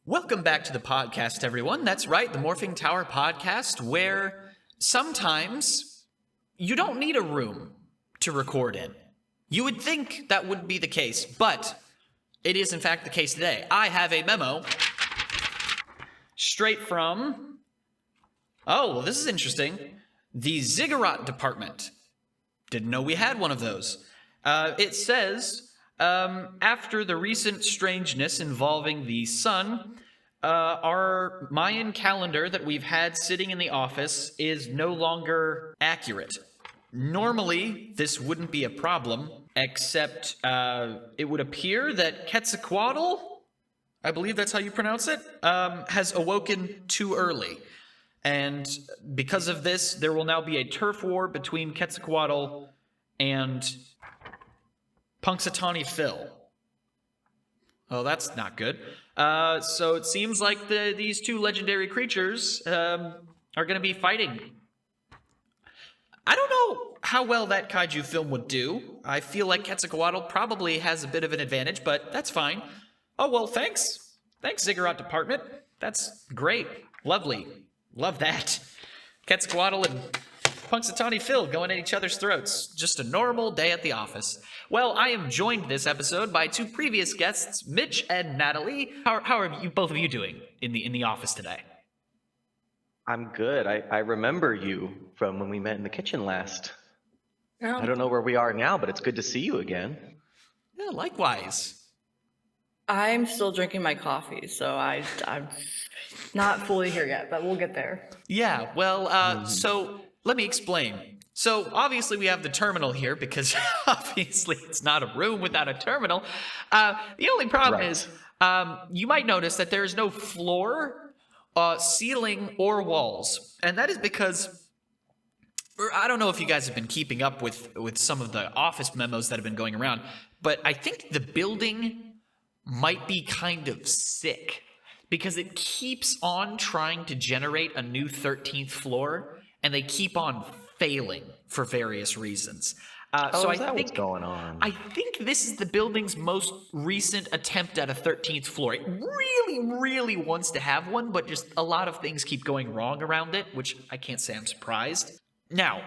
Welcome back to the podcast, everyone. That's right, the Morphing Tower podcast, where sometimes you don't need a room to record in. You would think that would be the case, but it is in fact the case today. I have a memo straight from, this is interesting, the Ziggurat department. Didn't know we had one of those. It says, after the recent strangeness involving the sun, our Mayan calendar that we've had sitting in the office is no longer accurate. Normally, this wouldn't be a problem, except it would appear that Quetzalcoatl, I believe that's how you pronounce it, has awoken too early. And because of this, there will now be a turf war between Quetzalcoatl and Punxsutawney Phil. Oh, that's not good. So it seems like these two legendary creatures are going to be fighting. I don't know how well that kaiju film would do. I feel like Quetzalcoatl probably has a bit of an advantage, but that's fine. Oh, well, thanks. Thanks, Ziggurat Department. That's great. Lovely. Love that. Quetzalcoatl and Punxsutawney Phil going at each other's throats. Just a normal day at the office. Well, I am joined this episode by two previous guests, Mitch and Natalie. How are you, both of you doing in the office today? I'm good. I remember you from when we met in the kitchen last. I don't know where we are now, but it's good to see you again. Yeah, likewise. I'm still drinking my coffee, so I'm not fully here yet, but we'll get there. Yeah, well, so let me explain. So obviously we have the terminal here because obviously it's not a room without a terminal. The only problem is you might notice that there is no floor, ceiling, or walls. And that is because, I don't know if you guys have been keeping up with some of the office memos that have been going around, but I think the building might be kind of sick because it keeps on trying to generate a new 13th floor, and they keep on failing for various reasons. So is that what's going on? I think this is the building's most recent attempt at a 13th floor. It really, really wants to have one, but just a lot of things keep going wrong around it, which I can't say I'm surprised. Now,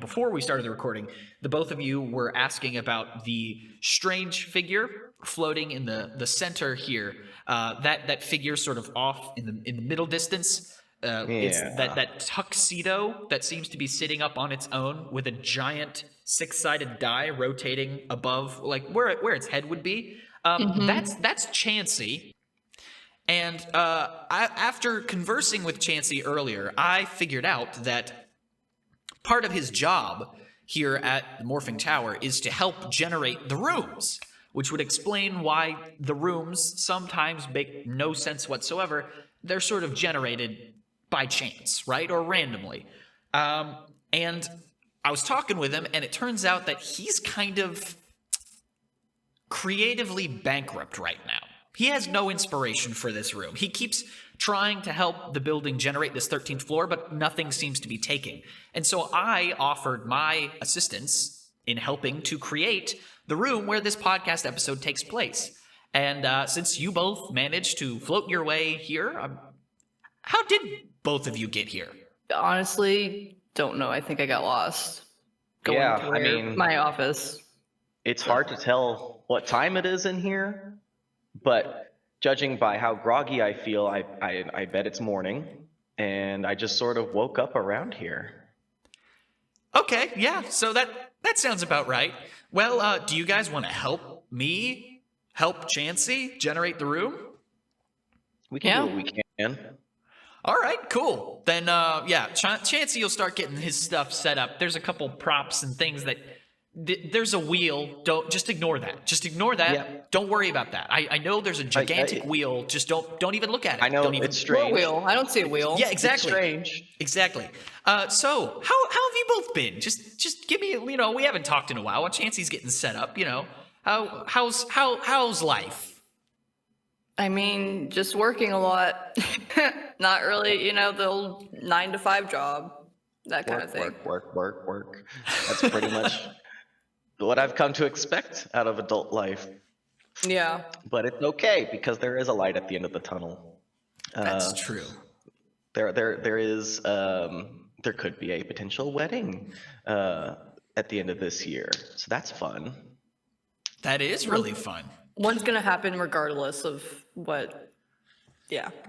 before we started the recording, the both of you were asking about the strange figure floating in the center here. That figure sort of off in the middle distance. It's that tuxedo that seems to be sitting up on its own with a giant six-sided die rotating above, like where its head would be. That's Chancy. And after conversing with Chancy earlier, I figured out that part of his job here at the Morphing Tower is to help generate the rooms, which would explain why the rooms sometimes make no sense whatsoever. They're sort of generated by chance, right? Or randomly. And I was talking with him, and it turns out that he's kind of creatively bankrupt right now. He has no inspiration for this room. He keeps trying to help the building generate this 13th floor, but nothing seems to be taking. And so I offered my assistance in helping to create the room where this podcast episode takes place. And since you both managed to float your way here, how did both of you get here? Honestly, don't know. I think I got lost. My office. It's hard to tell what time it is in here, but judging by how groggy I feel, I bet it's morning, and I just sort of woke up around here. Okay, yeah, so that sounds about right. Well, do you guys want to help me help Chancy generate the room? We can do what we can. All right, cool. Then, Chancy will start getting his stuff set up. There's a couple props and things that... there's a wheel. Just ignore that. Just ignore that. Yep. Don't worry about that. I know there's a gigantic wheel. Just don't even look at it. I know, it's strange. Wheel. I don't see a wheel. Yeah, exactly. It's strange. Exactly. So, how have you both been? Just give me, we haven't talked in a while. While Chancy's getting set up, how's life? I mean, just working a lot. Not really, the old 9-to-5 job, that kind of thing. Work. That's pretty much what I've come to expect out of adult life. Yeah. But it's okay because there is a light at the end of the tunnel. That's true. There could be a potential wedding at the end of this year, so that's fun. That is really fun. One's gonna happen regardless of what,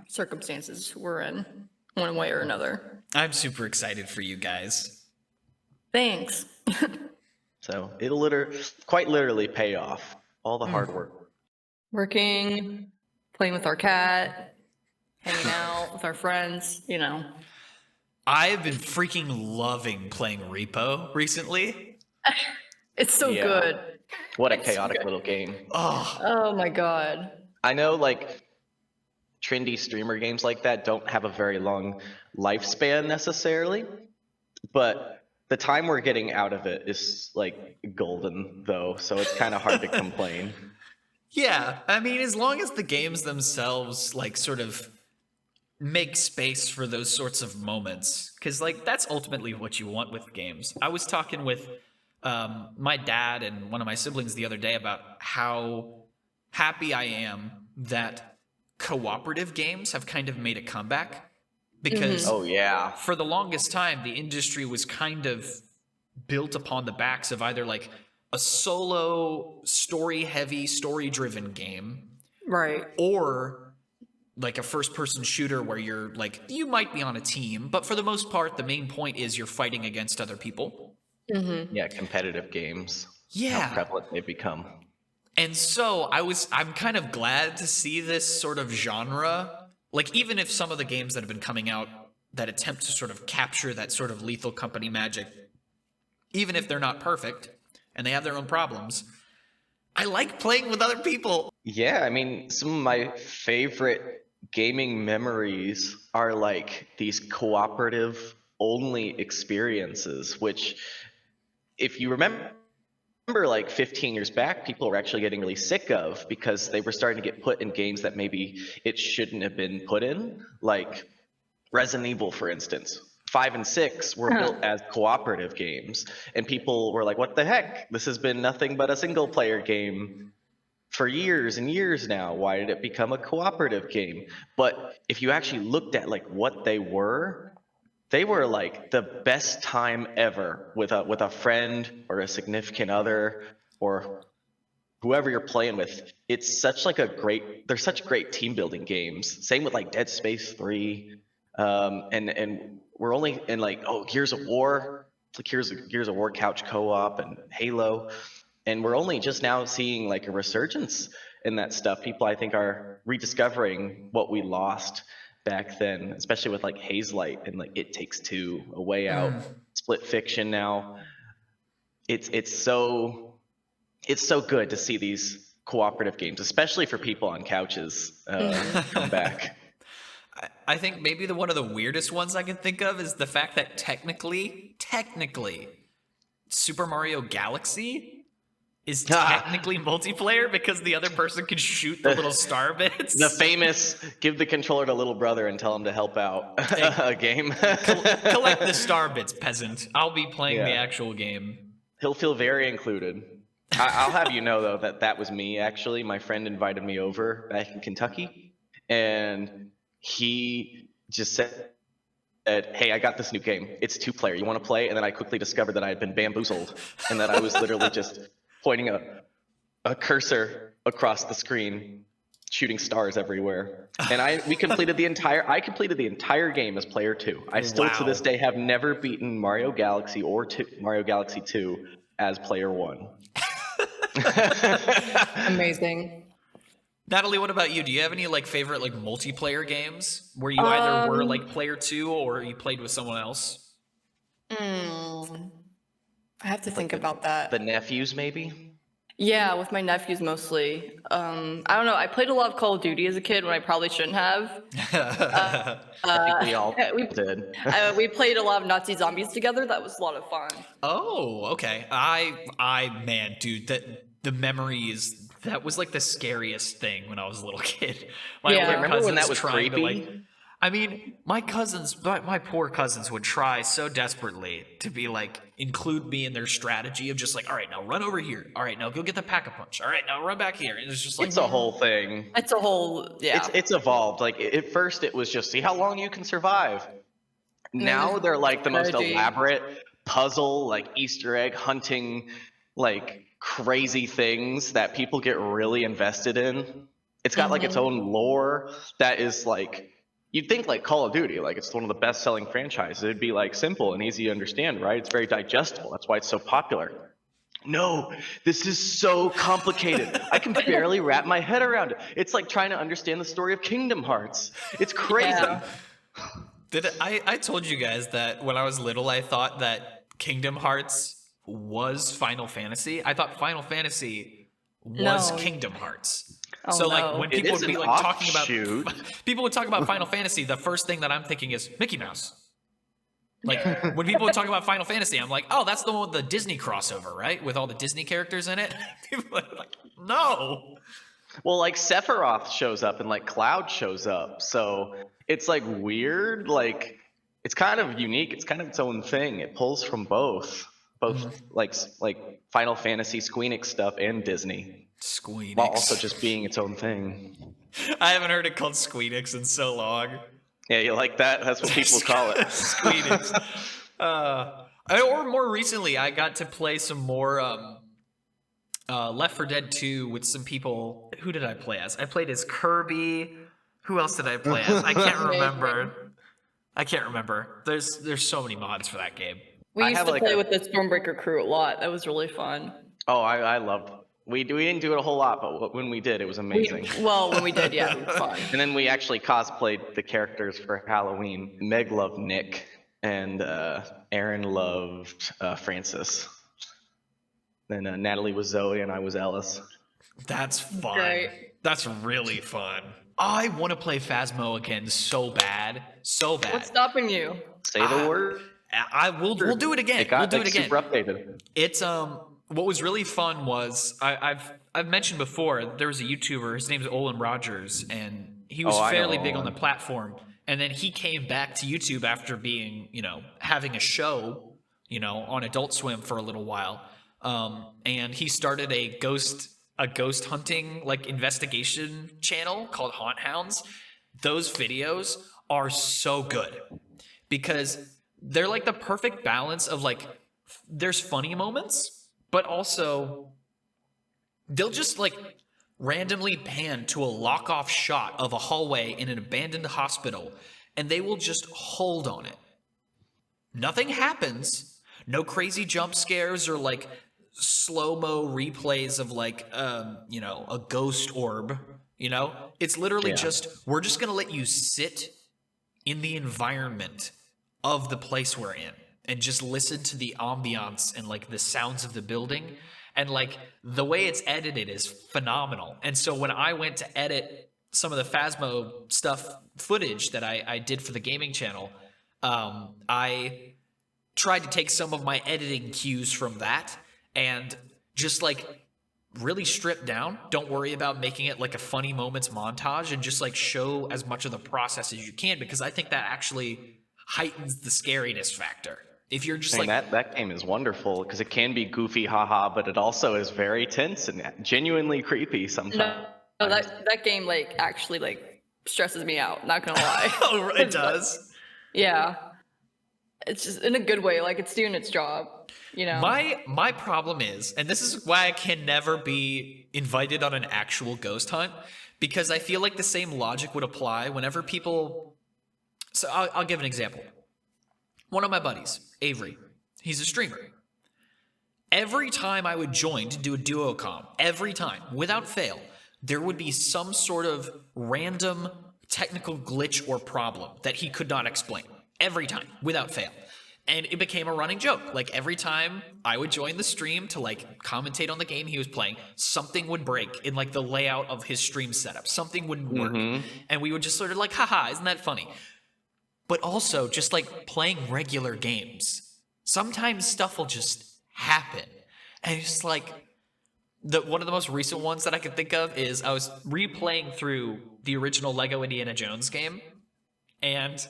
circumstances we're in, one way or another. I'm super excited for you guys. Thanks. So it'll quite literally pay off all the hard work. Working, playing with our cat, hanging out with our friends, I've been freaking loving playing Repo recently. It's so good. What a It's so chaotic good. little game. Oh my god. I know, like, trendy streamer games like that don't have a very long lifespan necessarily, but the time we're getting out of it is like golden though, so it's kind of hard to complain. Yeah, I mean, as long as the games themselves, like, sort of make space for those sorts of moments, because, like, that's ultimately what you want with games. I was talking with my dad and one of my siblings the other day about how happy I am that cooperative games have kind of made a comeback, because Oh yeah. for the longest time, the industry was kind of built upon the backs of either, like, a solo, story-heavy, story-driven game, Right. or like a first-person shooter where you're, like, you might be on a team, but for the most part, the main point is you're fighting against other people. Yeah, competitive games. Yeah. How prevalent they've become. And so I'm kind of glad to see this sort of genre. Like, even if some of the games that have been coming out that attempt to sort of capture that sort of Lethal Company magic, even if they're not perfect and they have their own problems, I like playing with other people. Yeah, I mean, some of my favorite gaming memories are like these cooperative only experiences, which, if you remember, like 15 years back, people were actually getting really sick of because they were starting to get put in games that maybe it shouldn't have been put in, like Resident Evil, for instance. 5 and 6 were built as cooperative games, and people were like, what the heck? This has been nothing but a single player game for years and years now. Why did it become a cooperative game? But if you actually looked at like what they were like the best time ever with a friend or a significant other or whoever you're playing with. It's such like they're such great team building games. Same with like Dead Space 3. And we're only in like, Gears of War, like Gears of War couch co-op and Halo. And we're only just now seeing like a resurgence in that stuff. People, I think, are rediscovering what we lost back then, especially with like Haze Light and like It Takes Two, A Way Out, Split Fiction now. It's so good to see these cooperative games, especially for people on couches, come back. I think maybe one of the weirdest ones I can think of is the fact that technically, Super Mario Galaxy is technically multiplayer because the other person can shoot the little star bits. The famous give the controller to little brother and tell him to help out a game. Collect the star bits, peasant. I'll be playing the actual game. He'll feel very included. I'll have you know, though, that was me, actually. My friend invited me over back in Kentucky, and he just said, hey, I got this new game. It's 2-player. You want to play? And then I quickly discovered that I had been bamboozled and that I was literally just pointing a cursor across the screen, shooting stars everywhere. And I completed the entire game as player 2. I still to this day have never beaten Mario Galaxy or Mario Galaxy 2 as player 1. Amazing. Natalie, what about you? Do you have any like favorite like multiplayer games where you either were like player 2 or you played with someone else? I have to think about that. The nephews, maybe? Yeah, with my nephews mostly. I don't know. I played a lot of Call of Duty as a kid when I probably shouldn't have. I think we all did. We played a lot of Nazi zombies together. That was a lot of fun. Oh, okay. Man, dude, the memories, that was like the scariest thing when I was a little kid. My older Remember when cousins that was trying to, creepy? I mean, my poor cousins would try so desperately to be like, include me in their strategy of just like, all right, now run over here. All right, now go get the pack-a-punch. All right, now run back here. And it's just like, It's a whole thing. It's a whole, yeah. It's evolved. Like at first, it was just see how long you can survive. And then Now there's they're like the most strategy. elaborate puzzle, like Easter egg hunting, like crazy things that people get really invested in. It's got like its own lore that is like you'd think like Call of Duty, like it's one of the best selling franchises. It'd be like simple and easy to understand, right? It's very digestible. That's why it's so popular. No, this is so complicated. I can barely wrap my head around it. It's like trying to understand the story of Kingdom Hearts. It's crazy. Yeah. I told you guys that when I was little, I thought that Kingdom Hearts was Final Fantasy. I thought Final Fantasy was No. Kingdom Hearts. Oh, So like no. when It people is would be an like talking offshoot. about people would talk about Final Fantasy, the first thing that I'm thinking is Mickey Mouse. Like when people would talk about Final Fantasy, I'm like, oh, that's the one with the Disney crossover, right? With all the Disney characters in it. People are like, no. Well, like Sephiroth shows up and like Cloud shows up. So it's like weird. Like it's kind of unique. It's kind of its own thing. It pulls from both like Final Fantasy, Squeenix stuff, and Disney, Squeenix. while also just being its own thing. I haven't heard it called Squeenix in so long. Yeah, you like that? That's what people call it. Squeenix. Or more recently, I got to play some more Left 4 Dead 2 with some people. Who did I play as? I played as Kirby. Who else did I play as? I can't remember. There's so many mods for that game. We I used have to like play a- with the Stormbreaker crew a lot. That was really fun. Oh, I loved. We didn't do it a whole lot, but when we did, it was amazing. Well, when we did, yeah, it was fun. And then we actually cosplayed the characters for Halloween. Meg loved Nick, and Aaron loved Francis. Then Natalie was Zoe, and I was Ellis. That's fun. Great. That's really fun. I want to play Phasmo again so bad. So bad. What's stopping you? Say the word. We'll do it again. It got We'll do like, it again. super updated. It's what was really fun was I've mentioned before there was a YouTuber, his name's Olin Rogers, and he was I know fairly big on Olin. the platform, and then he came back to YouTube after being having a show on Adult Swim for a little while, and he started a ghost hunting like investigation channel called Haunt Hounds. Those videos are so good because they're like the perfect balance of like there's funny moments, but also they'll just like randomly pan to a lock-off shot of a hallway in an abandoned hospital, and they will just hold on it. Nothing happens. No crazy jump scares or like slow-mo replays of like a ghost orb. It's literally just we're just gonna let you sit in the environment of the place we're in and just listen to the ambiance and like the sounds of the building, and like the way it's edited is phenomenal. And so when I went to edit some of the Phasmo footage that I did for the gaming channel, I tried to take some of my editing cues from that and just like really strip down. Don't worry about making it like a funny moments montage, and just like show as much of the process as you can, because I think that actually heightens the scariness factor. If you're just like that game is wonderful because it can be goofy, haha, but it also is very tense and genuinely creepy sometimes. No, that game like actually like stresses me out. Not gonna lie. oh, it does. Yeah, it's just in a good way. Like it's doing its job. My problem is, and this is why I can never be invited on an actual ghost hunt, because I feel like the same logic would apply whenever people. So I'll give an example. One of my buddies, Avery, he's a streamer. Every time I would join to do a duo comm, every time, without fail, there would be some sort of random technical glitch or problem that he could not explain. Every time, without fail. And it became a running joke. Like every time I would join the stream to like commentate on the game he was playing, something would break in like the layout of his stream setup. Something wouldn't work. And we would just sort of like, haha, isn't that funny? But also just like playing regular games. Sometimes stuff will just happen. And it's like one of the most recent ones that I could think of is I was replaying through the original Lego Indiana Jones game. And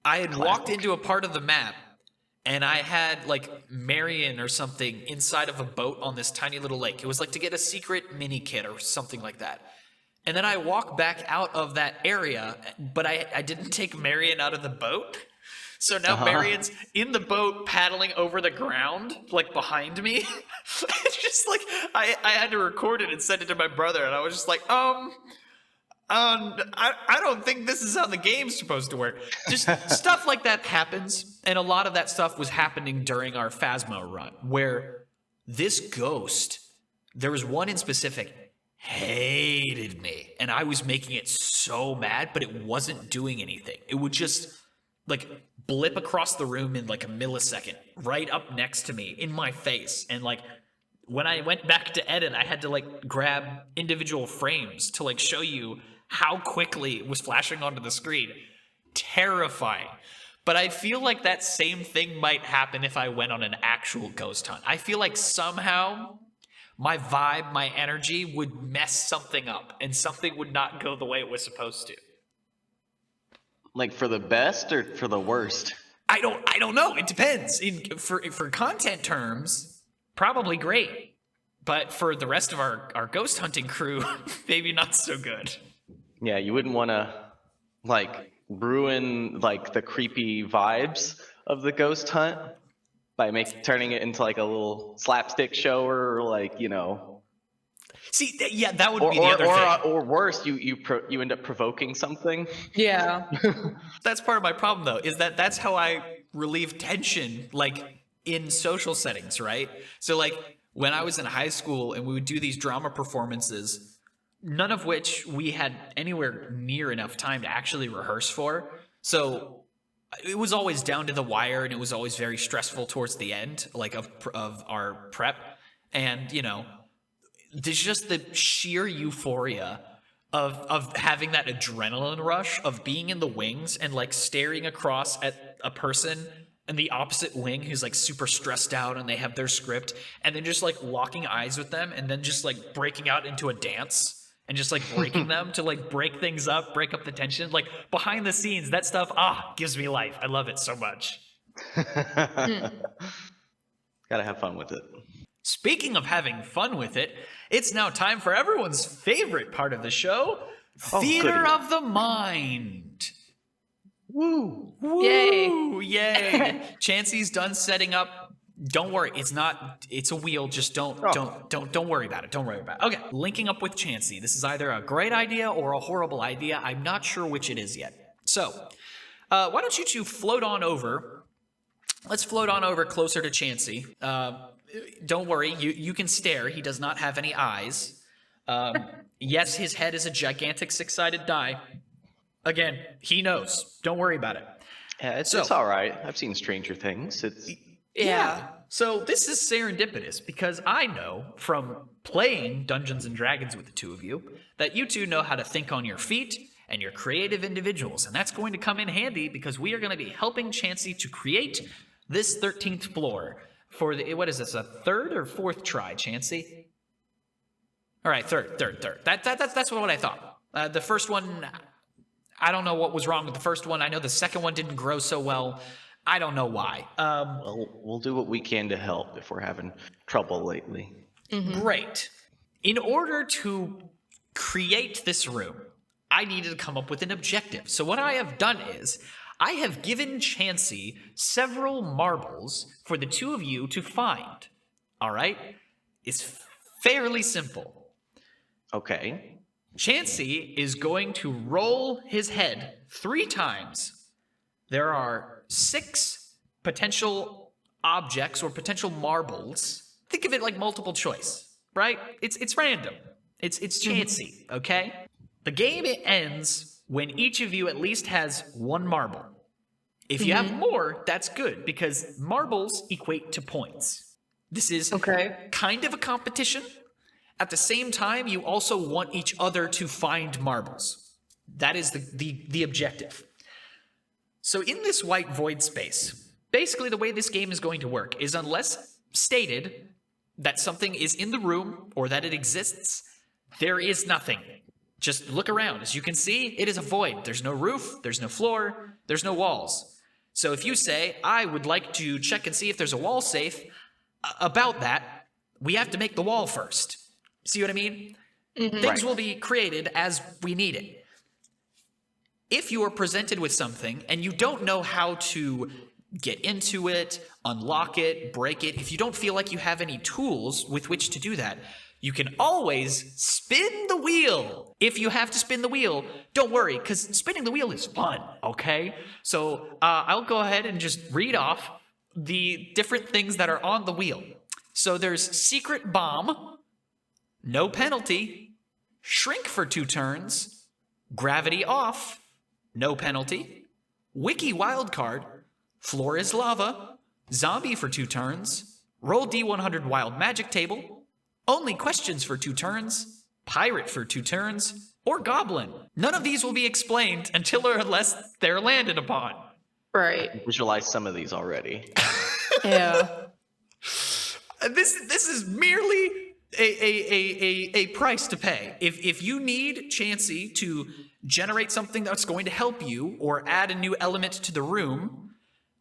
I had walked into a part of the map, and I had like Marion or something inside of a boat on this tiny little lake. It was like to get a secret mini kit or something like that. And then I walk back out of that area, but I didn't take Marion out of the boat. So now Marion's in the boat paddling over the ground, like behind me. It's just like I had to record it and send it to my brother, and I was just like, I don't think this is how the game's supposed to work. Just stuff like that happens, and a lot of that stuff was happening during our Phasma run, where this ghost, there was one in specific, hated me, and I was making it so mad, but it wasn't doing anything. It would just like blip across the room in like a millisecond, right up next to me, in my face, and like when I went back to edit, I had to like grab individual frames to like show you how quickly it was flashing onto the screen. Terrifying. But I feel like that same thing might happen if I went on an actual ghost hunt. I feel like somehow my vibe, my energy would mess something up, and something would not go the way it was supposed to. Like for the best or for the worst? I don't know. It depends. For content terms, probably great. But for the rest of our ghost hunting crew, maybe not so good. Yeah, you wouldn't want to like ruin like the creepy vibes of the ghost hunt by turning it into like a little slapstick show, or like, you know. See, yeah, that would be the other thing. Or worse, you end up provoking something. Yeah. That's part of my problem, though, is that that's how I relieve tension, like in social settings, right? So like when I was in high school and we would do these drama performances, none of which we had anywhere near enough time to actually rehearse for. So it was always down to the wire, and it was always very stressful towards the end, like of our prep. And, you know, there's just the sheer euphoria of having that adrenaline rush of being in the wings and like staring across at a person in the opposite wing who's like super stressed out and they have their script, and then just like locking eyes with them and then just like breaking out into a dance and just like breaking them to like break things up, break up the tension. Like behind the scenes, that stuff, gives me life. I love it so much. Gotta have fun with it. Speaking of having fun with it, it's now time for everyone's favorite part of the show, Theater of the Mind. Woo! Woo! Yay! Chancy's done setting up. Don't worry, it's a wheel. Just don't worry about it. Don't worry about it. Okay, linking up with Chancy. This is either a great idea or a horrible idea. I'm not sure which it is yet. So, why don't you two float on over? Let's float on over closer to Chancy. Don't worry, you can stare. He does not have any eyes. Yes, his head is a gigantic six-sided die. Again, he knows. Don't worry about it. Yeah, it's all right. I've seen Stranger Things. Yeah. So this is serendipitous because I know from playing Dungeons and Dragons with the two of you that you two know how to think on your feet and you're creative individuals. And that's going to come in handy because we are going to be helping Chancy to create this 13th floor for what is this, a third or fourth try, Chancy? All right, third. That's what I thought. The first one, I don't know what was wrong with the first one. I know the second one didn't grow so well. I don't know why. Well, we'll do what we can to help if we're having trouble lately. Mm-hmm. Great. In order to create this room, I needed to come up with an objective. So what I have done is I have given Chancy several marbles for the two of you to find. All right? It's fairly simple. Okay. Chancy is going to roll his head 3 times. There are 6 potential objects or potential marbles. Think of it like multiple choice, right? It's random. It's Chancy, okay? The game ends when each of you at least has 1 marble. If you have more, that's good because marbles equate to points. This is kind of a competition. At the same time, you also want each other to find marbles. That is the objective. So in this white void space, basically the way this game is going to work is unless stated that something is in the room or that it exists, there is nothing. Just look around. As you can see, it is a void. There's no roof, there's no floor, there's no walls. So if you say, I would like to check and see if there's a wall safe, about that, we have to make the wall first. See what I mean? Things will be created as we need it. If you are presented with something and you don't know how to get into it, unlock it, break it, if you don't feel like you have any tools with which to do that, you can always spin the wheel. If you have to spin the wheel, don't worry, because spinning the wheel is fun, okay? So I'll go ahead and just read off the different things that are on the wheel. So there's Secret Bomb, No Penalty, Shrink for 2 turns, Gravity Off, No Penalty, Wiki Wildcard, Floor is Lava, Zombie for 2 turns, Roll D100 Wild Magic Table, Only Questions for 2 turns, Pirate for 2 turns, or Goblin. None of these will be explained until or unless they're landed upon. Right. Visualize some of these already. Yeah. This is merely a price to pay. If you need Chancy to generate something that's going to help you or add a new element to the room,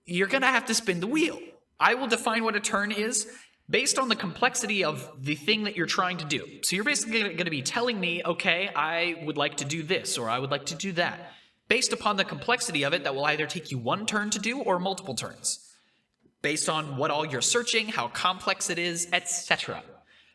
you're going to have to spin the wheel. I will define what a turn is based on the complexity of the thing that you're trying to do. So you're basically going to be telling me, okay, I would like to do this, or I would like to do that. Based upon the complexity of it, that will either take you 1 turn to do or multiple turns. Based on what all you're searching, how complex it is, etc.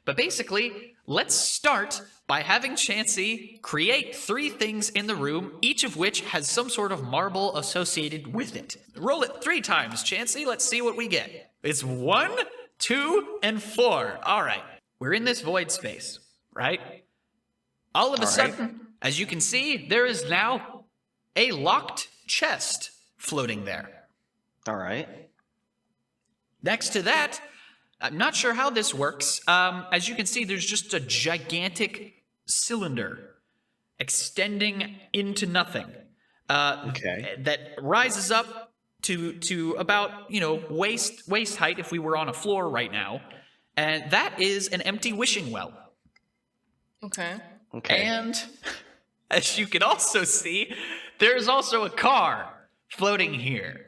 But basically, let's start by having Chancy create 3 things in the room, each of which has some sort of marble associated with it. Roll it 3 times, Chancy. Let's see what we get. It's 1, 2, and 4. All right. We're in this void space, right? All of a sudden, as you can see, there is now a locked chest floating there. All right. Next to that, I'm not sure how this works. As you can see, there's just a gigantic cylinder extending into nothing. That rises up to about, waist height if we were on a floor right now. And that is an empty wishing well. Okay. And as you can also see, there's also a car floating here.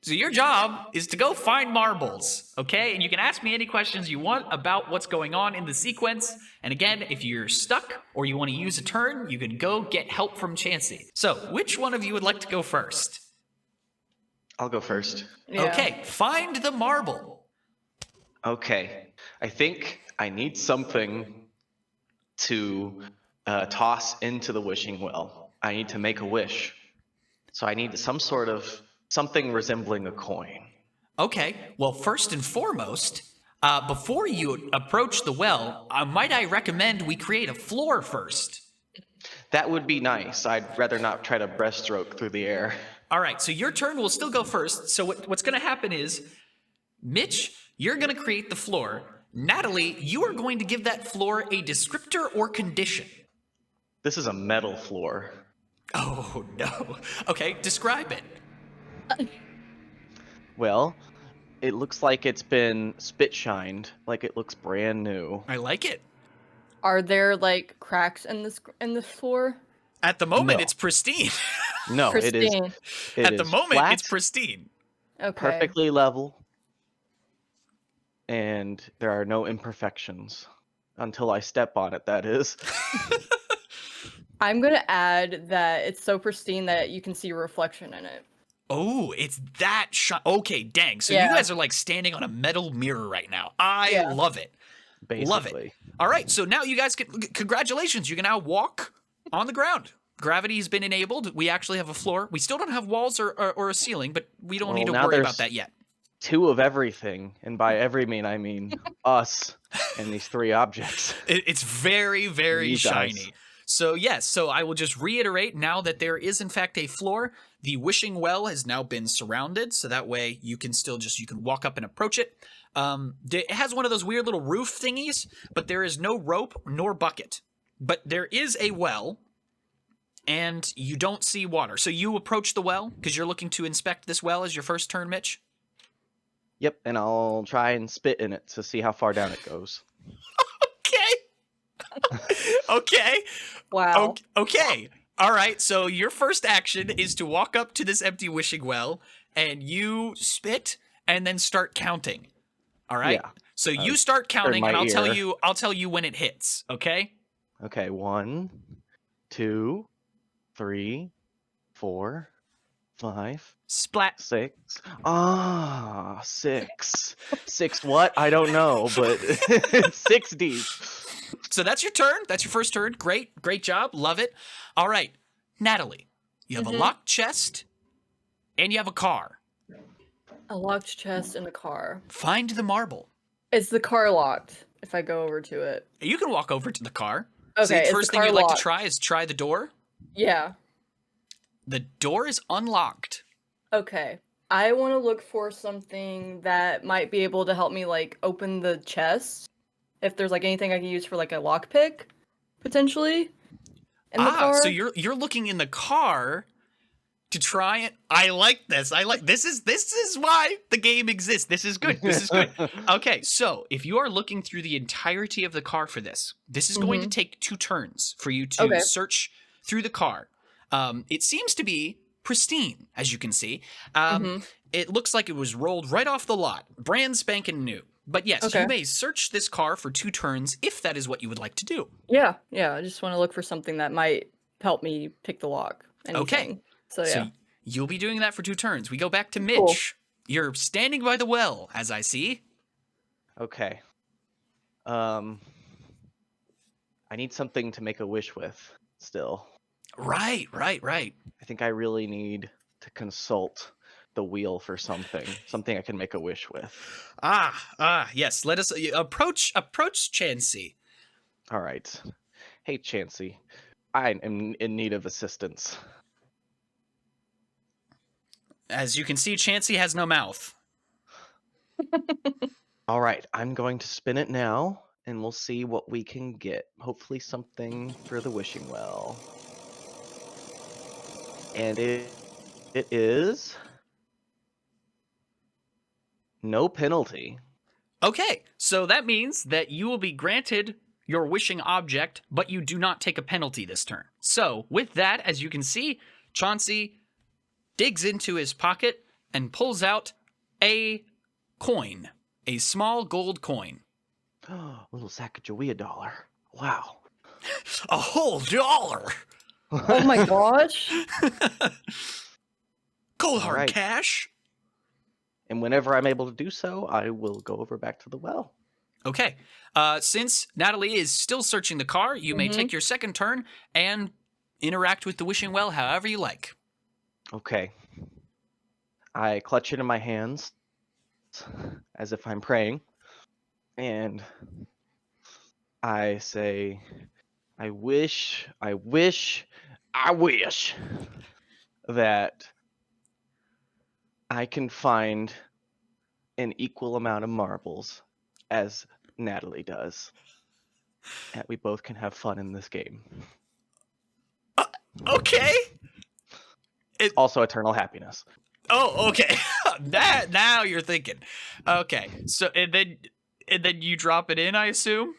So your job is to go find marbles, okay? And you can ask me any questions you want about what's going on in the sequence. And again, if you're stuck or you want to use a turn, you can go get help from Chancy. So, which one of you would like to go first? I'll go first. Yeah. Okay, find the marble. Okay. I think I need something to toss into the wishing well. I need to make a wish. So I need some sort of something resembling a coin. Okay, well, first and foremost, before you approach the well, might I recommend we create a floor first? That would be nice. I'd rather not try to breaststroke through the air. All right, so your turn will still go first. So what's going to happen is, Mitch, you're going to create the floor. Natalie, you are going to give that floor a descriptor or condition. This is a metal floor. Oh, no. Okay, describe it. Well, it looks like it's been spit shined, like it looks brand new. I like it. Are there like cracks in this floor? At the moment, No. it's pristine. No, it is. Pristine. At the moment, flat, it's pristine. Okay. perfectly level, and there are no imperfections until I step on it. That is. I'm gonna add that it's so pristine that you can see a reflection in it. Oh, it's that shot. Okay, dang. So you Yeah. guys are like standing on a metal mirror right now. I love it. Basically. Love it. All right, so now you guys congratulations. You can now walk on the ground. Gravity's been enabled. We actually have a floor. We still don't have walls or a ceiling, but we don't need to now worry there's about that yet. 2 of everything, and by every mean I mean us and these 3 objects. It's very, very You guys. shiny. So yes, so I will just reiterate now that there is in fact a floor. The wishing well has now been surrounded, so that way you can still you can walk up and approach it. It has one of those weird little roof thingies, but there is no rope nor bucket. But there is a well, and you don't see water. So you approach the well because you're looking to inspect this well as your first turn, Mitch. Yep, and I'll try and spit in it to see how far down it goes. Okay. Okay. Wow. Okay. All right. So your first action is to walk up to this empty wishing well and you spit and then start counting. All right. Yeah. So I you was start turn counting and my I'll ear. tell you when it hits. Okay. Okay, 1, 2, 3, 4, 5, Splat. 6. Ah, 6. 6 what? I don't know, but it's 6 deep. So that's your turn. That's your first turn. Great. Great job. Love it. All right. Natalie, you have a locked chest and you have a car. A locked chest in the car. Find the marble. Is the car locked if I go over to it? You can walk over to the car. So Okay, the is the first thing car you'd like to locked? try is try the door. Yeah. The door is unlocked. Okay. I want to look for something that might be able to help me like open the chest. If there's like anything I can use for like a lockpick, potentially, in the car. So you're looking in the car to try it. I like this. This is why the game exists. This is good. This is good. Okay, so if you are looking through the entirety of the car for this is going to take 2 turns for you to Okay. search through the car. It seems to be pristine, as you can see. It looks like it was rolled right off the lot, brand spanking new. But yes, Okay. you may search this car for 2 turns if that is what you would like to do. Yeah, yeah. I just want to look for something that might help me pick the lock. Anything. So yeah. So you'll be doing that for 2 turns. We go back to Mitch. Cool. You're standing by the well, as I see. Okay. I need something to make a wish with still. Right. I think I really need to consult the wheel for something I can make a wish with. Yes. Let us approach Chancy. All right. Hey, Chancy. I am in need of assistance. As you can see, Chancy has no mouth. All right, I'm going to spin it now, and we'll see what we can get. Hopefully something for the wishing well. And it is no penalty. Okay, so that means that you will be granted your wishing object, but you do not take a penalty this turn. So, with that, as you can see, Chauncey digs into his pocket and pulls out a coin, a small gold coin. Little Sacagawea dollar. Wow. A whole dollar! Oh my gosh. Cold hard Alright. cash? And whenever I'm able to do so, I will go over back to the well. Okay. Since Natalie is still searching the car, you may take your second turn and interact with the wishing well however you like. Okay. I clutch it in my hands as if I'm praying, and I say, I wish that I can find an equal amount of marbles as Natalie does. And we both can have fun in this game. Okay. Also eternal happiness. Oh, okay. Now you're thinking. Okay. So and then you drop it in, I assume?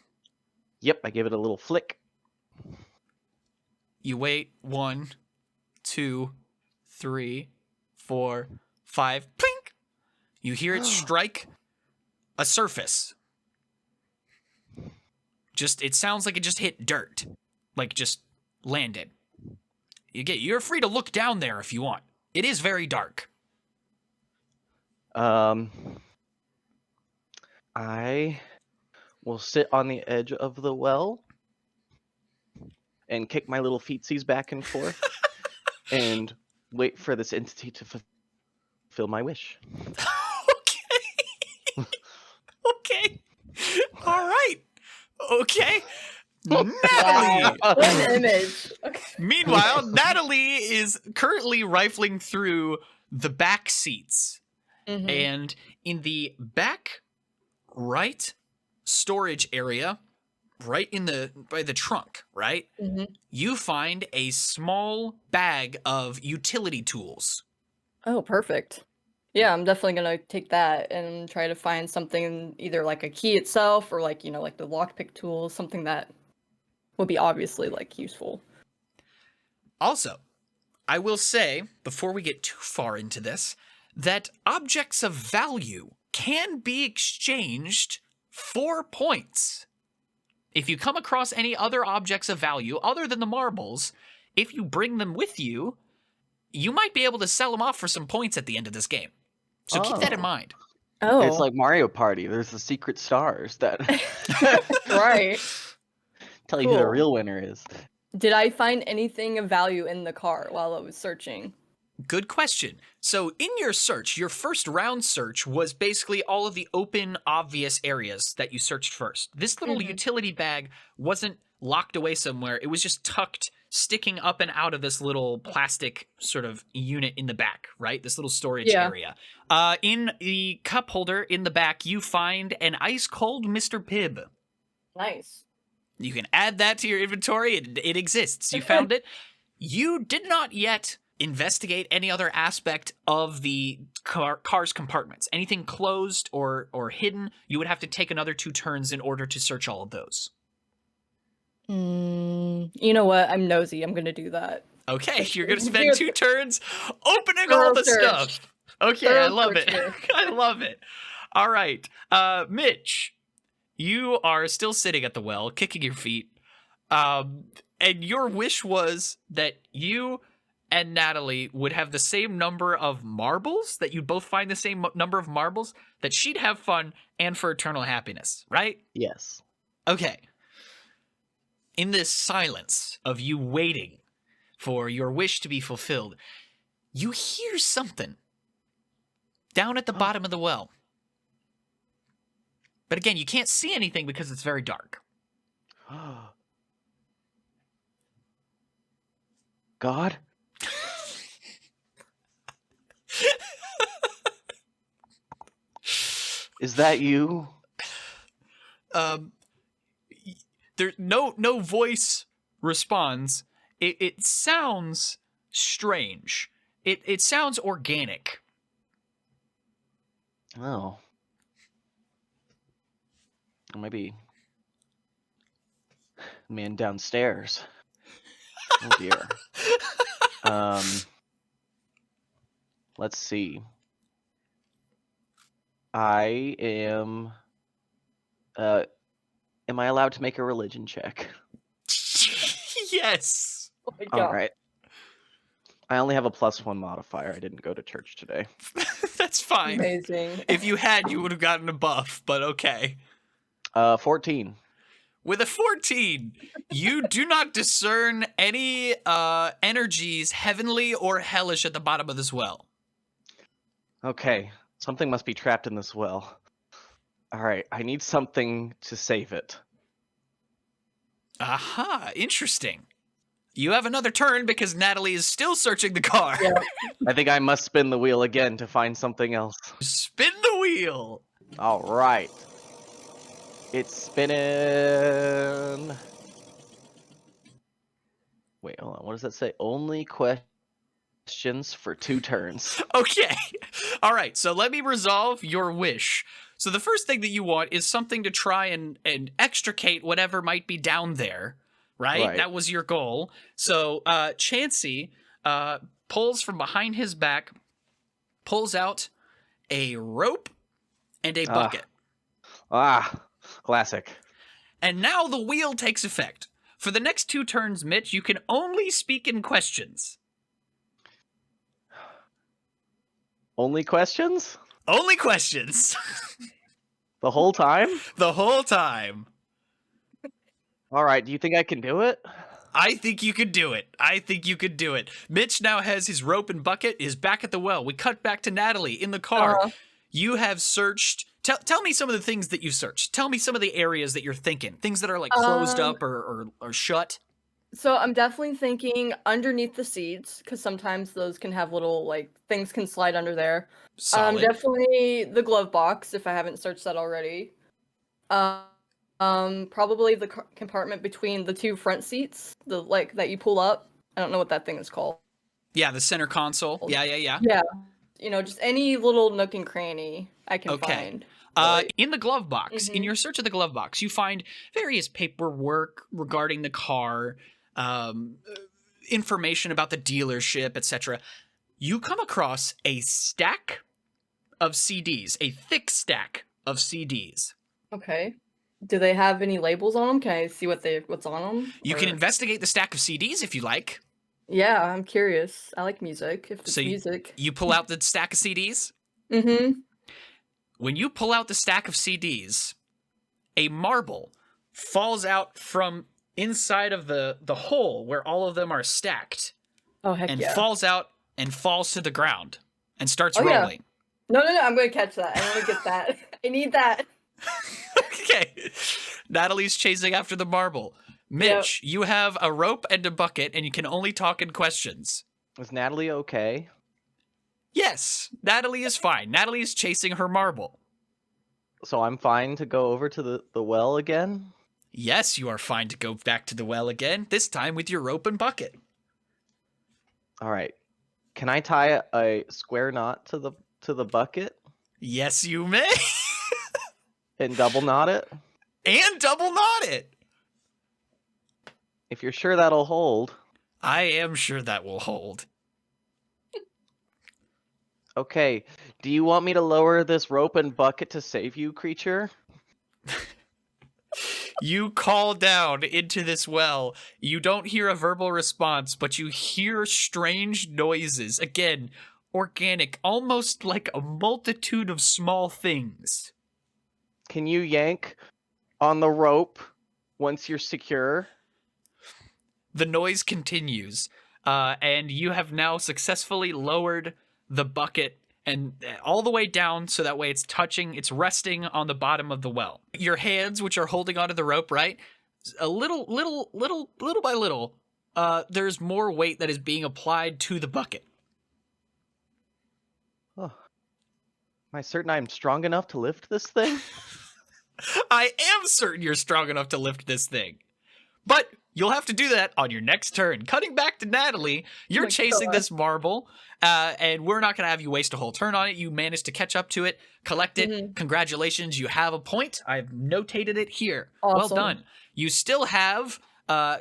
Yep, I give it a little flick. You wait 1, 2, 3, 4, 5. Plink! You hear it strike a surface. It sounds like it just hit dirt. Like just landed. You're free to look down there if you want. It is very dark. I will sit on the edge of the well and kick my little feetsies back and forth and wait for this entity to fulfill my wish. Okay. All right. Okay. Natalie. What an image. Okay. Meanwhile, Natalie is currently rifling through the back seats. And in the back right storage area, right by the trunk, right? You find a small bag of utility tools. Oh, perfect. Yeah, I'm definitely gonna take that and try to find something, either like a key itself or like, like the lockpick tool, something that would be obviously like useful. Also, I will say, before we get too far into this, that objects of value can be exchanged for points. If you come across any other objects of value other than the marbles, if you bring them with you, you might be able to sell them off for some points at the end of this game. So keep that in mind. Oh, It's like Mario Party. There's the secret stars that right. tell you who the Cool. real winner is. Did I find anything of value in the car while I was searching? Good question. So in your search, your first round search was basically all of the open, obvious areas that you searched first. This little utility bag wasn't locked away somewhere. It was just tucked, sticking up and out of this little plastic sort of unit in the back, right? This little storage area. In the cup holder in the back, you find an ice cold Mr. Pibb. Nice. You can add that to your inventory. It exists. You found it. You did not yet investigate any other aspect of the car's compartments. Anything closed or hidden, you would have to take another 2 turns in order to search all of those. You know what? I'm nosy. I'm gonna do that. Okay, you're going to spend 2 turns opening all the stuff. Okay, I love it. I love it. All right. Mitch, you are still sitting at the well, kicking your feet. And your wish was that you and Natalie would have the same number of marbles, that you'd both find the same number of marbles, that she'd have fun and for eternal happiness, right? Yes. Okay. In this silence of you waiting for your wish to be fulfilled, you hear something down at the bottom of the well. But again, you can't see anything because it's very dark. God? Is that you? There no voice responds. It sounds strange. It sounds organic. Oh. Maybe man downstairs. Oh dear. Let's see. I am I allowed to make a religion check? Yes. Oh my God. All right. I only have a +1 modifier. I didn't go to church today. That's fine. Amazing. If you had, you would have gotten a buff, but okay. 14. With a 14, you do not discern any energies, heavenly or hellish, at the bottom of this well. Okay, something must be trapped in this well. All right, I need something to save it. Aha, interesting. You have another turn because Natalie is still searching the car. Yeah. I think I must spin the wheel again to find something else. Spin the wheel. All right. It's spinning. Wait, hold on. What does that say? Only questions for 2 turns. Okay. All right, so let me resolve your wish. So the first thing that you want is something to try and extricate whatever might be down there, right? That was your goal. So Chancy pulls from behind his back, pulls out a rope and a bucket. Classic. And now the wheel takes effect. For the next 2 turns, Mitch, you can only speak in questions. Only questions? Only questions. The whole time? The whole time. All right, do you think I can do it? I think you could do it. I think you could do it. Mitch now has his rope and bucket, is back at the well. We cut back to Natalie in the car. You have searched. Tell me some of the things that you've searched. Tell me some of the areas that you're thinking. Things that are like closed up or shut. So I'm definitely thinking underneath the seats, because sometimes those can have little, like, things can slide under there. Solid. Definitely the glove box, if I haven't searched that already. Probably the compartment between the 2 front seats, the like that you pull up. I don't know what that thing is called. Yeah, the center console. Yeah. Yeah. You know, just any little nook and cranny I can find. Right. In the glove box, in Mhm. your search of the glove box, you find various paperwork regarding the car, um, information about the dealership, etc. You come across a stack of CDs, a thick stack of CDs. Okay. Do they have any labels on them? Can I see what's on them? You can investigate the stack of CDs if you like. Yeah, I'm curious. I like music. If So it's music. you pull out the stack of CDs. Mm-hmm. When you pull out the stack of CDs, a marble falls out from inside of the hole where all of them are stacked Oh heck and yeah. falls out and falls to the ground and starts Oh, yeah. rolling. No, I'm gonna catch that. I want to get that. I need that. Okay. Natalie's chasing after the marble. Mitch, you have a rope and a bucket, and you can only talk in questions. Is Natalie okay? Yes, Natalie is fine. Natalie is chasing her marble. So I'm fine to go over to the well again? Yes, you are fine to go back to the well again, this time with your rope and bucket. All right. Can I tie a square knot to the bucket Yes, you may. and double knot it? And double knot it. If you're sure that'll hold. I am sure that will hold. Okay. Do you want me to lower this rope and bucket to save you, creature? You call down into this well. You don't hear a verbal response, but you hear strange noises. Again, organic, almost like a multitude of small things. Can you yank on the rope once you're secure? The noise continues, and you have now successfully lowered the bucket and all the way down so that way it's resting on the bottom of the well. Your hands, which are holding onto the rope, right? A little by little, there's more weight that is being applied to the bucket. Oh. Am I certain I'm strong enough to lift this thing? I am certain you're strong enough to lift this thing. But you'll have to do that on your next turn. Cutting back to Natalie, you're chasing this marble, and we're not going to have you waste a whole turn on it. You managed to catch up to it, collect it. Congratulations, you have a point. I've notated it here. Awesome. Well done. You still have,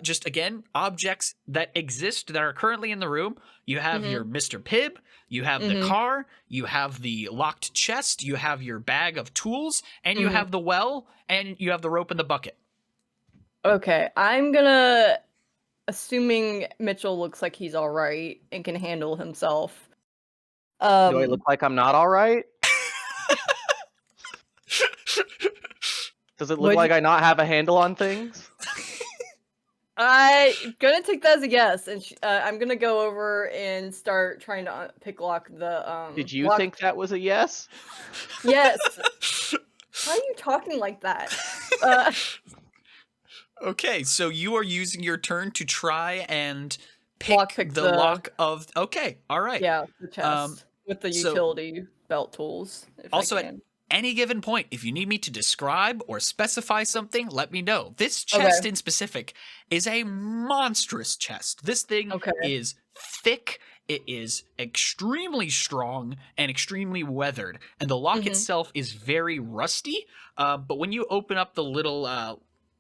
just again, objects that exist that are currently in the room. You have your Mr. Pibb, you have the car, you have the locked chest, you have your bag of tools, and you have the well, and you have the rope and the bucket. Okay, I'm gonna, assuming Mitchell looks like he's all right and can handle himself. Do I look like I'm not all right? Does it look like I not have a handle on things? I'm gonna take that as a yes, and I'm gonna go over and start trying to pick lock the Did you think that was a yes? Yes. Why are you talking like that? Okay, so you are using your turn to try and Pick the lock of... Okay, all right. Yeah, the chest with the utility belt tools. Also, at any given point, if you need me to describe or specify something, let me know. This chest in specific is a monstrous chest. This thing is thick. It is extremely strong and extremely weathered. And the lock itself is very rusty. But when you open up the little...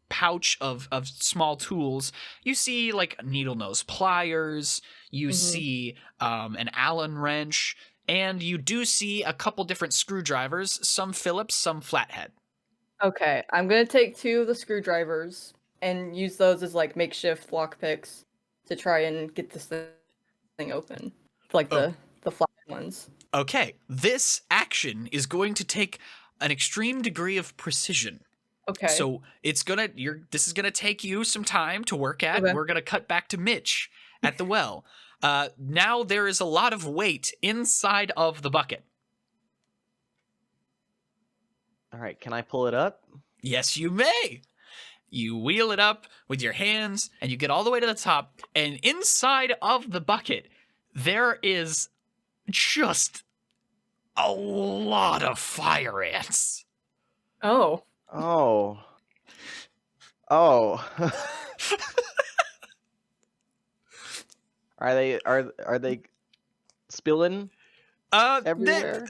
pouch of small tools, you see like needle nose pliers, you see an Allen wrench, and you do see a couple different screwdrivers, some Phillips, some flathead. Okay, I'm gonna take 2 of the screwdrivers and use those as like makeshift lock picks to try and get this thing open, like the flat ones. Okay, this action is going to take an extreme degree of precision. Okay. So it's this is gonna take you some time to work at. We're gonna cut back to Mitch at the well. Now there is a lot of weight inside of the bucket. All right, can I pull it up? Yes, you may. You wheel it up with your hands, and you get all the way to the top. And inside of the bucket, there is just a lot of fire ants. Oh. Oh. Oh. Are they spilling everywhere?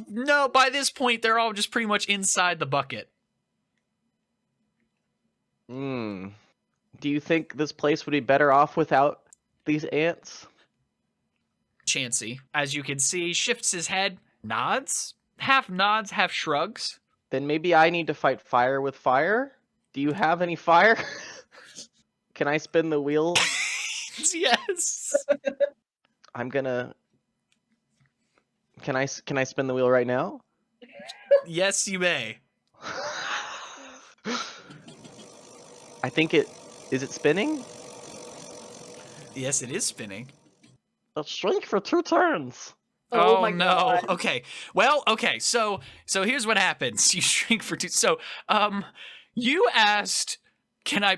No, by this point, they're all just pretty much inside the bucket. Do you think this place would be better off without these ants? Chancy, as you can see, shifts his head, nods, half shrugs. Then maybe I need to fight fire with fire? Do you have any fire? Can I spin the wheel? Yes. I'm gonna... Can I spin the wheel right now? Yes, you may. I think it... Is it spinning? Yes, it is spinning. Let's shrink for 2 turns. Oh my no. God. Okay. Well, okay. So here's what happens. You shrink for 2. So, you asked, can I...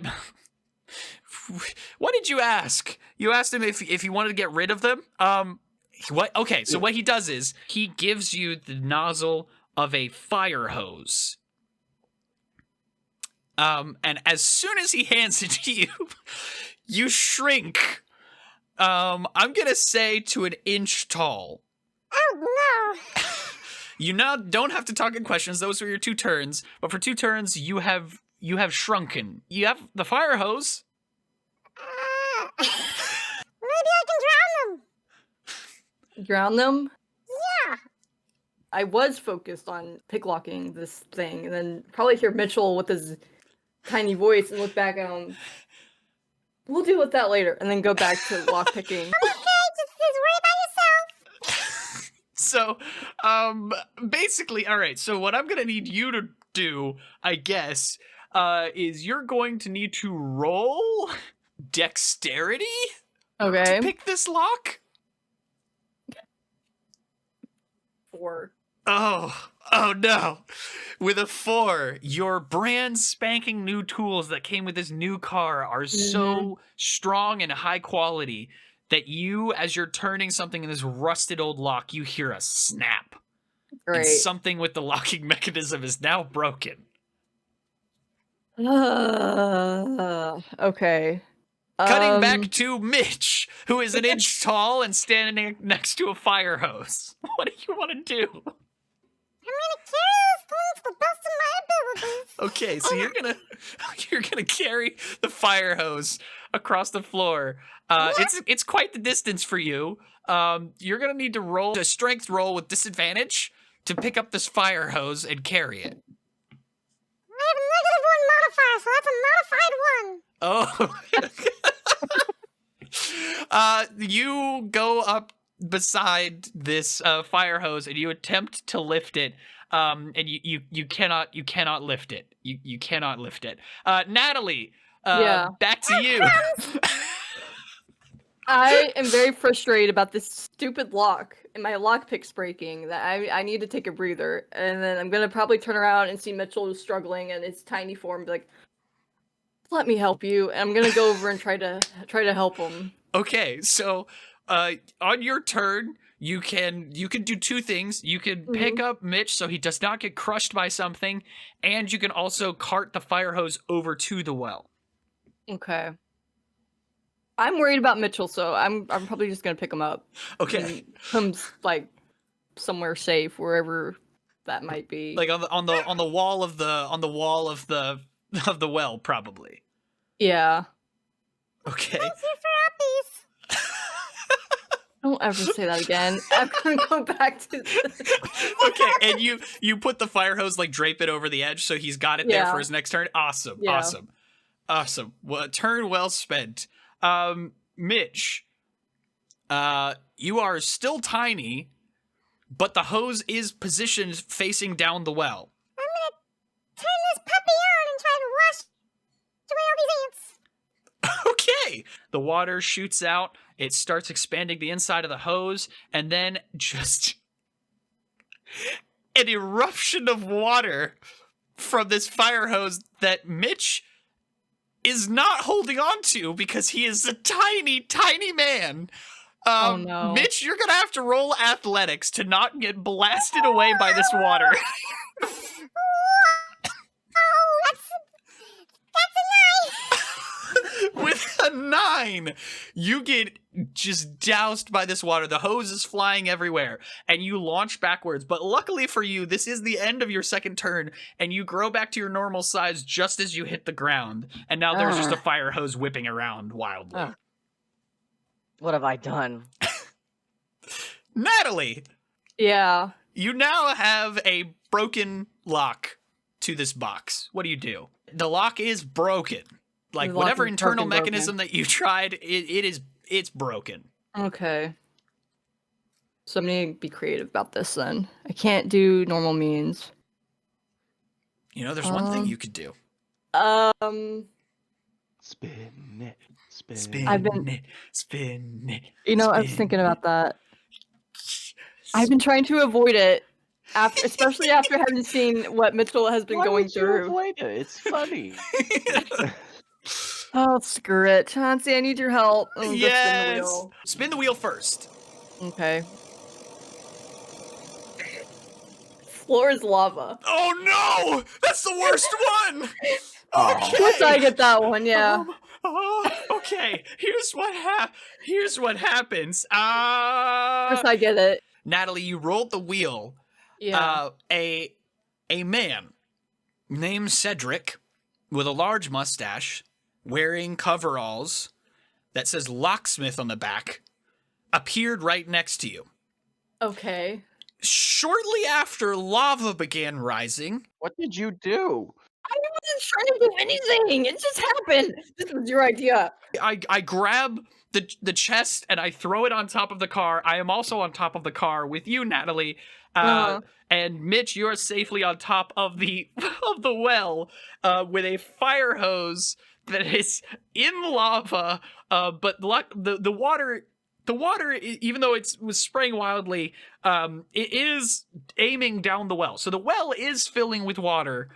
What did you ask? You asked him if he wanted to get rid of them? What? Okay, so what he does is he gives you the nozzle of a fire hose. And as soon as he hands it to you, you shrink. I'm gonna say to an inch tall. Oh no! You now don't have to talk in questions. Those were your 2 turns. But for 2 turns, you have shrunken. You have the fire hose. Maybe I can drown them. Drown them? Yeah. I was focused on picklocking this thing, and then probably hear Mitchell with his tiny voice and look back at him. We'll deal with that later, and then go back to lockpicking. Okay, just worry about yourself. So, basically, all right. So what I'm gonna need you to do, I guess, is you're going to need to roll dexterity Okay. to pick this lock. 4. Oh no. With a 4, your brand spanking new tools that came with this new car are so strong and high quality that you, as you're turning something in this rusted old lock, you hear a snap. Great. And something with the locking mechanism is now broken. Okay. Cutting back to Mitch, who is an inch tall and standing next to a fire hose. What do you want to do? I'm gonna carry those things to the best of my abilities. Okay, so you're gonna carry the fire hose across the floor. It's quite the distance for you. You're gonna need to roll a strength roll with disadvantage to pick up this fire hose and carry it. I have a -1 modifier, so that's a modified 1. Oh. You go up beside this fire hose and you attempt to lift it. And you cannot lift it. You cannot lift it. Natalie, back to you. I am very frustrated about this stupid lock and my lockpick's breaking. That I need to take a breather, and then I'm gonna probably turn around and see Mitchell struggling in his tiny form, be like, "Let me help you." And I'm gonna go over and try to help him. Okay, so on your turn, you can do 2 things. You can pick up Mitch so he does not get crushed by something, and you can also cart the fire hose over to the well. Okay. I'm worried about Mitchell, so I'm probably just gonna pick him up. Okay. And him like somewhere safe, wherever that might be. Like on the wall of the well, probably. Yeah. Okay. Don't ever say that again. I'm gonna go back to Okay, and you put the fire hose, like drape it over the edge so he's got it there for his next turn. Awesome. Yeah. Awesome. Well, turn well spent. Mitch, you are still tiny, but the hose is positioned facing down the well. I'm gonna turn this puppy on and try to wash away all these ants. Okay. The water shoots out. It starts expanding the inside of the hose, and then just an eruption of water from this fire hose that Mitch is not holding on to because he is a tiny, tiny man. Oh no. Mitch, you're gonna have to roll athletics to not get blasted away by this water. Oh, that's a 9. With a 9, you get just doused by this water. The hose is flying everywhere, and you launch backwards. But luckily for you, this is the end of your second turn, and you grow back to your normal size just as you hit the ground. And now there's just a fire hose whipping around wildly. What have I done? Natalie, Yeah. you now have a broken lock to this box. What do? The lock is broken. Like, The lock whatever is internal broken. mechanism that you tried, it's broken. Okay. So I'm gonna be creative about this then. I can't do normal means. You know, there's one thing you could do. Spin it. Spin. Spin I've been- it, spin it. You know, I was spin thinking it. about that. I've been trying to avoid it, especially after having seen what Mitchell has been Why going would you through. avoid it? It's funny. Oh, screw it. Chauncey, I need your help. Just spin the Yes. wheel. Spin the wheel first. Okay. Floor is lava. Oh no! That's the worst one! Oh. Of course I get that one, yeah. Okay. Here's what happens. Of course I get it. Natalie, you rolled the wheel. Yeah. A man named Cedric with a large mustache, wearing coveralls that says locksmith on the back, appeared right next to you. Okay. Shortly after lava began rising, What did you do? I wasn't trying to do anything. It just happened. This was your idea. I grab the chest and I throw it on top of the car. I am also on top of the car with you, Natalie. And Mitch, you're safely on top of the of the well with a fire hose that is in lava. But the water, even though it was spraying wildly, it is aiming down the well. So the well is filling with water.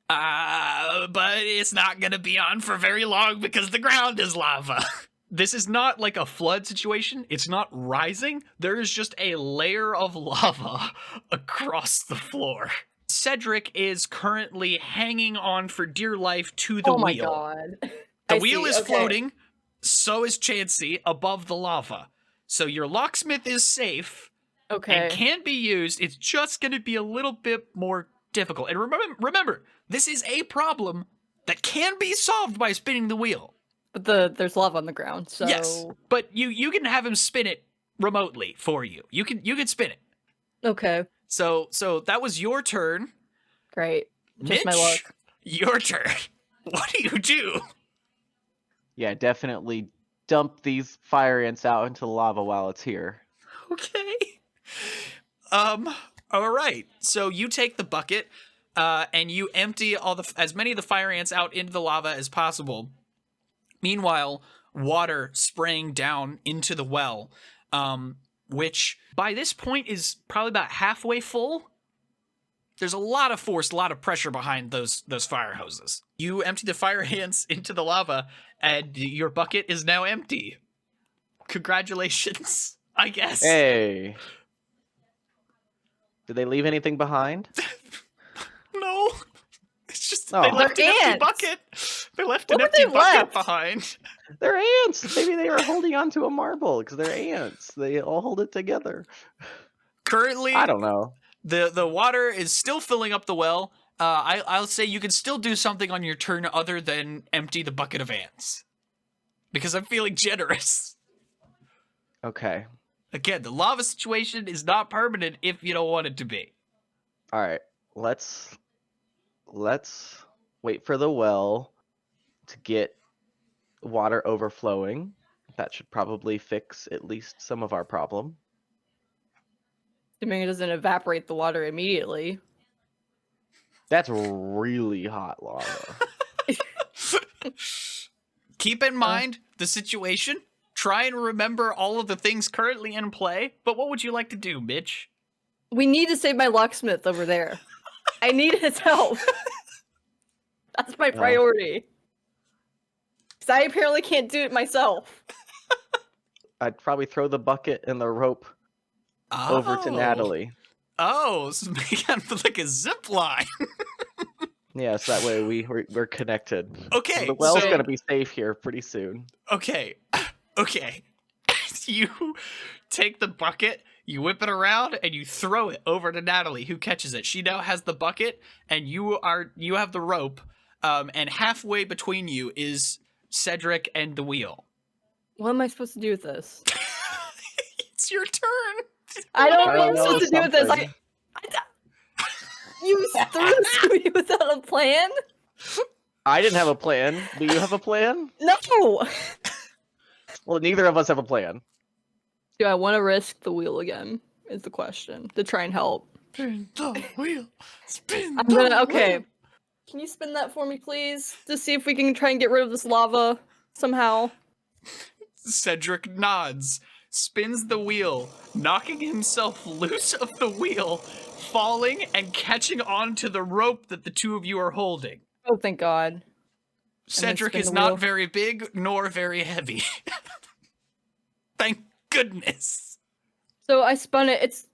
But it's not gonna be on for very long because the ground is lava. This is not like a flood situation. It's not rising. There is just a layer of lava across the floor. Cedric is currently hanging on for dear life to the Oh my wheel. god. The I wheel see, is okay. floating. So is Chancy above the lava. So your locksmith is safe Okay. and can be used. It's just going to be a little bit more difficult. And remember, this is a problem that can be solved by spinning the wheel. But there's lava on the ground, so Yes, but you can have him spin it remotely for you. You can spin it. okay. So that was your turn. Great. Mitch, Just my luck. your turn. What do? Yeah, definitely dump these fire ants out into the lava while it's here. Okay. All right. So you take the bucket, and you empty as many of the fire ants out into the lava as possible. Meanwhile, water spraying down into the well, which by this point is probably about halfway full. There's a lot of force, a lot of pressure behind those fire hoses. You empty the fire ants into the lava, and your bucket is now empty. Congratulations, I guess. Hey. Did they leave anything behind? No. It's just Oh. they left an They're empty ants. bucket. They left What an would empty they bucket left? behind. They're ants. Maybe they were holding onto a marble because they're ants. They all hold it together. Currently, I don't know. the water is still filling up the well. I'll say you can still do something on your turn other than empty the bucket of ants. Because I'm feeling generous. Okay. Again, the lava situation is not permanent if you don't want it to be. All right. Let's wait for the well to get water overflowing. That should probably fix at least some of our problem. Assuming it doesn't evaporate the water immediately. That's really hot lava. Keep in mind the situation. Try and remember all of the things currently in play. But what would you like to do, Mitch? We need to save my locksmith over there. I need his help. That's my priority. Because I apparently can't do it myself. I'd probably throw the bucket and the rope over to Natalie. Oh, so make it like a zip line. Yes, that way we're connected. Okay, The well's so- gonna be safe here pretty soon. Okay. Okay. You take the bucket, you whip it around, and you throw it over to Natalie, who catches it. She now has the bucket, and you have the rope, and halfway between you is Cedric and the wheel. What am I supposed to do with this? It's your turn. I don't know I what I'm know supposed to do with this. something. You threw this to me without a plan? I didn't have a plan. Do you have a plan? No! Well, neither of us have a plan. Do I want to risk the wheel again? Is the question. To try and help. Spin the wheel. Spin I'm the gonna. Okay. wheel. Can you spin that for me, please? To see if we can try and get rid of this lava somehow. Cedric nods, spins the wheel, knocking himself loose of the wheel, falling and catching onto the rope that the two of you are holding. Oh, thank God. Cedric spin is the not wheel. very big nor very heavy. Thank goodness. So I spun it.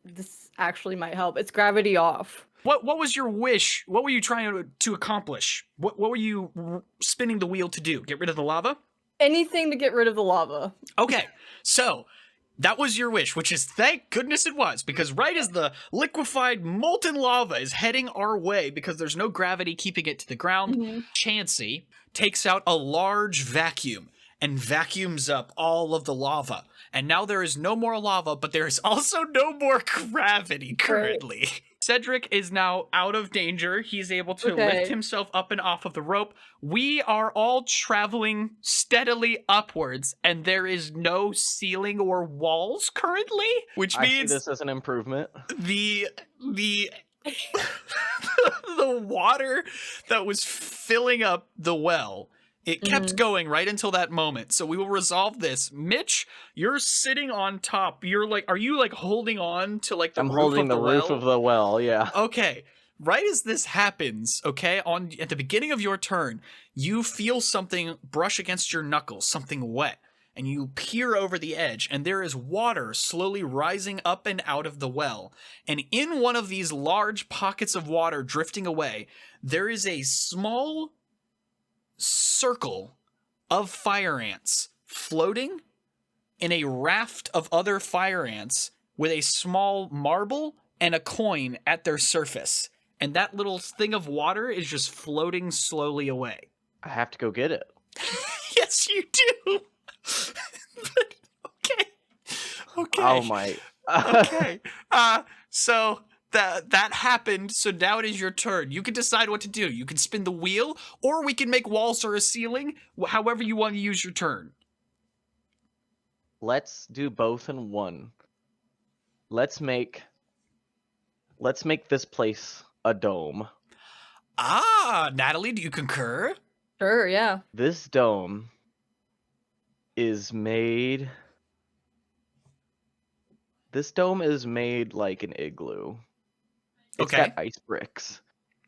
This actually might help. It's gravity off. What was your wish? What were you trying to accomplish? What were you spinning the wheel to do? Get rid of the lava? Anything to get rid of the lava. Okay, so that was your wish, which is thank goodness it was, because right as the liquefied molten lava is heading our way, because there's no gravity keeping it to the ground, Chancy takes out a large vacuum and vacuums up all of the lava. And now there is no more lava, but there is also no more gravity currently. Cedric is now out of danger. He's able to lift himself up and off of the rope. We are all traveling steadily upwards, and there is no ceiling or walls currently, which I see means this as an improvement. the the water that was filling up the well, it kept going right until that moment. So we will resolve this. Mitch, you're sitting on top. You're like, are you like holding on to like the I'm roof holding of the roof well? of the well, yeah. Okay. Right as this happens, okay, at the beginning of your turn, you feel something brush against your knuckles, something wet, and you peer over the edge, and there is water slowly rising up and out of the well. And in one of these large pockets of water drifting away, there is a small circle of fire ants floating in a raft of other fire ants with a small marble and a coin at their surface. And that little thing of water is just floating slowly away. I have to go get it. Yes, you do. But, okay. Oh my. Okay. So that happened. So now it is your turn. You can decide what to do. You can spin the wheel, or we can make walls or a ceiling. However you want to use your turn. Let's do both in one. Let's make this place a dome. Natalie, do you concur? Sure, yeah. This dome is made. This dome is made like an igloo. It's got ice bricks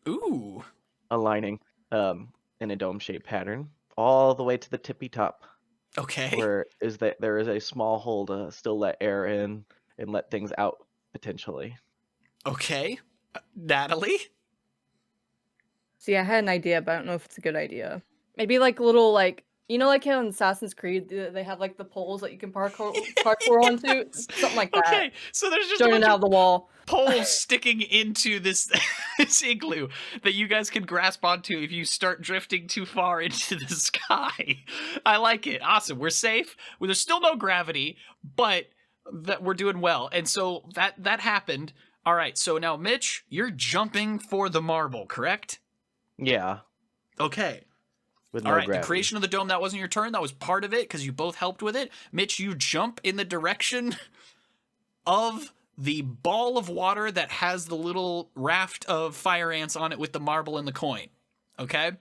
Ooh. aligning in a dome-shaped pattern all the way to the tippy top, Okay. where there is a small hole to still let air in and let things out potentially. Okay. Natalie? See, I had an idea, but I don't know if it's a good idea. Maybe like little like like how in Assassin's Creed they have like the poles that you can parkour onto, something like that. Okay, so there's just Joining out of the wall. poles sticking into this igloo that you guys can grasp onto if you start drifting too far into the sky. I like it. Awesome. We're safe. Well, there's still no gravity, but that we're doing well. And so that happened. All right. So now, Mitch, you're jumping for the marble, correct? Yeah. Okay. With no All right, gravity. the creation of the dome, that wasn't your turn. That was part of it because you both helped with it. Mitch, you jump in the direction of the ball of water that has the little raft of fire ants on it with the marble and the coin. Okay?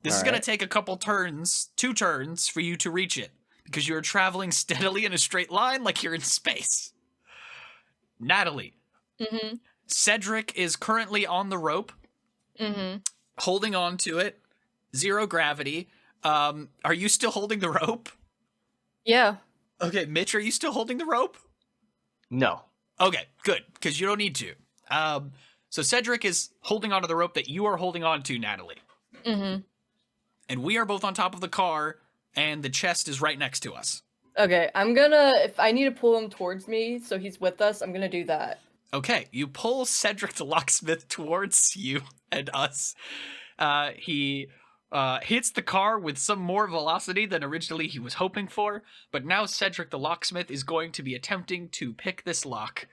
This is going to take a couple turns, 2 turns, for you to reach it because you're traveling steadily in a straight line like you're in space. Natalie. Mm-hmm. Cedric is currently on the rope, holding on to it. 0 gravity. Are you still holding the rope? Yeah. Okay, Mitch, are you still holding the rope? No. Okay, good, because you don't need to. So Cedric is holding onto the rope that you are holding on to, Natalie. Mm-hmm. And we are both on top of the car, and the chest is right next to us. Okay, I'm gonna, if I need to pull him towards me so he's with us, I'm gonna do that. Okay, you pull Cedric the locksmith towards you and us. He hits the car with some more velocity than originally he was hoping for, but now Cedric the locksmith is going to be attempting to pick this lock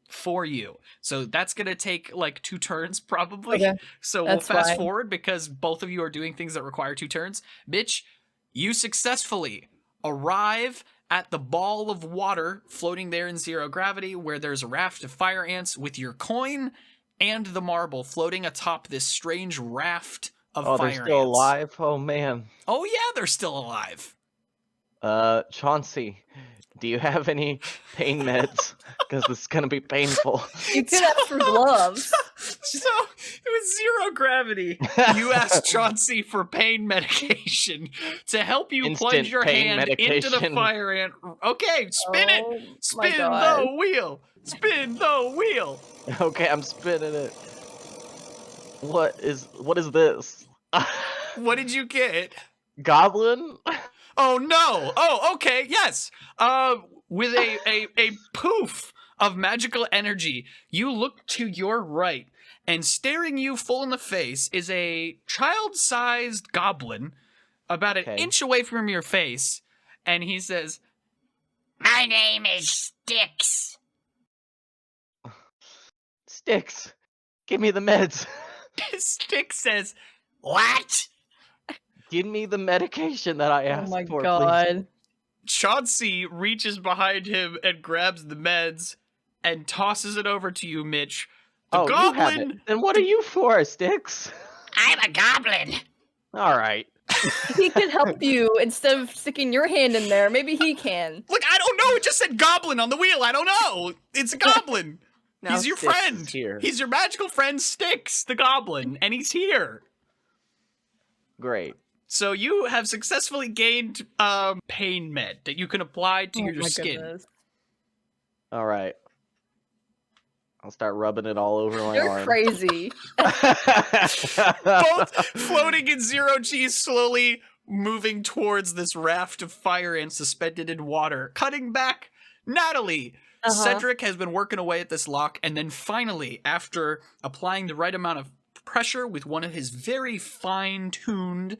for you. So that's going to take like 2 turns probably. Okay, So we'll that's fast fine. forward because both of you are doing things that require 2 turns. Mitch, you successfully arrive at the ball of water floating there in 0 gravity where there's a raft of fire ants with your coin and the marble floating atop this strange raft of Oh, fire they're still ants. alive? Oh, man. Oh yeah, they're still alive. Chauncey, do you have any pain meds? Because this is going to be painful. You could ask for gloves. So it was 0 gravity. You asked Chauncey for pain medication to help you Instant plunge your pain hand into the medication. fire ant. Okay, spin Oh it. my Spin God. the wheel. Spin the wheel. Okay, I'm spinning it. What is this? What did you get? Goblin? Oh no! Oh, okay, yes. With a poof of magical energy, you look to your right, and staring you full in the face is a child-sized goblin, about an Okay. inch away from your face, and he says, My name is Sticks. Sticks, give me the meds. Stick says, What? Give me the medication that I Oh asked my for, please. God. Chauncey reaches behind him and grabs the meds and tosses it over to you, Mitch. The Oh, you have it. goblin. Then what are you for, Sticks? I'm a goblin. All right. He can help you instead of sticking your hand in there. Maybe he can. Look, I don't know. It just said goblin on the wheel. I don't know. It's a goblin. Now He's your Sticks is friend. here. He's your magical friend, Sticks, the goblin, and he's here. Great. So you have successfully gained pain med that you can apply to Oh your my skin. goodness. All right. I'll start rubbing it all over my You're arm. crazy. Both floating in 0G, slowly moving towards this raft of fire ants suspended in water. Cutting back, Natalie. Cedric has been working away at this lock, and then finally, after applying the right amount of pressure with one of his very fine-tuned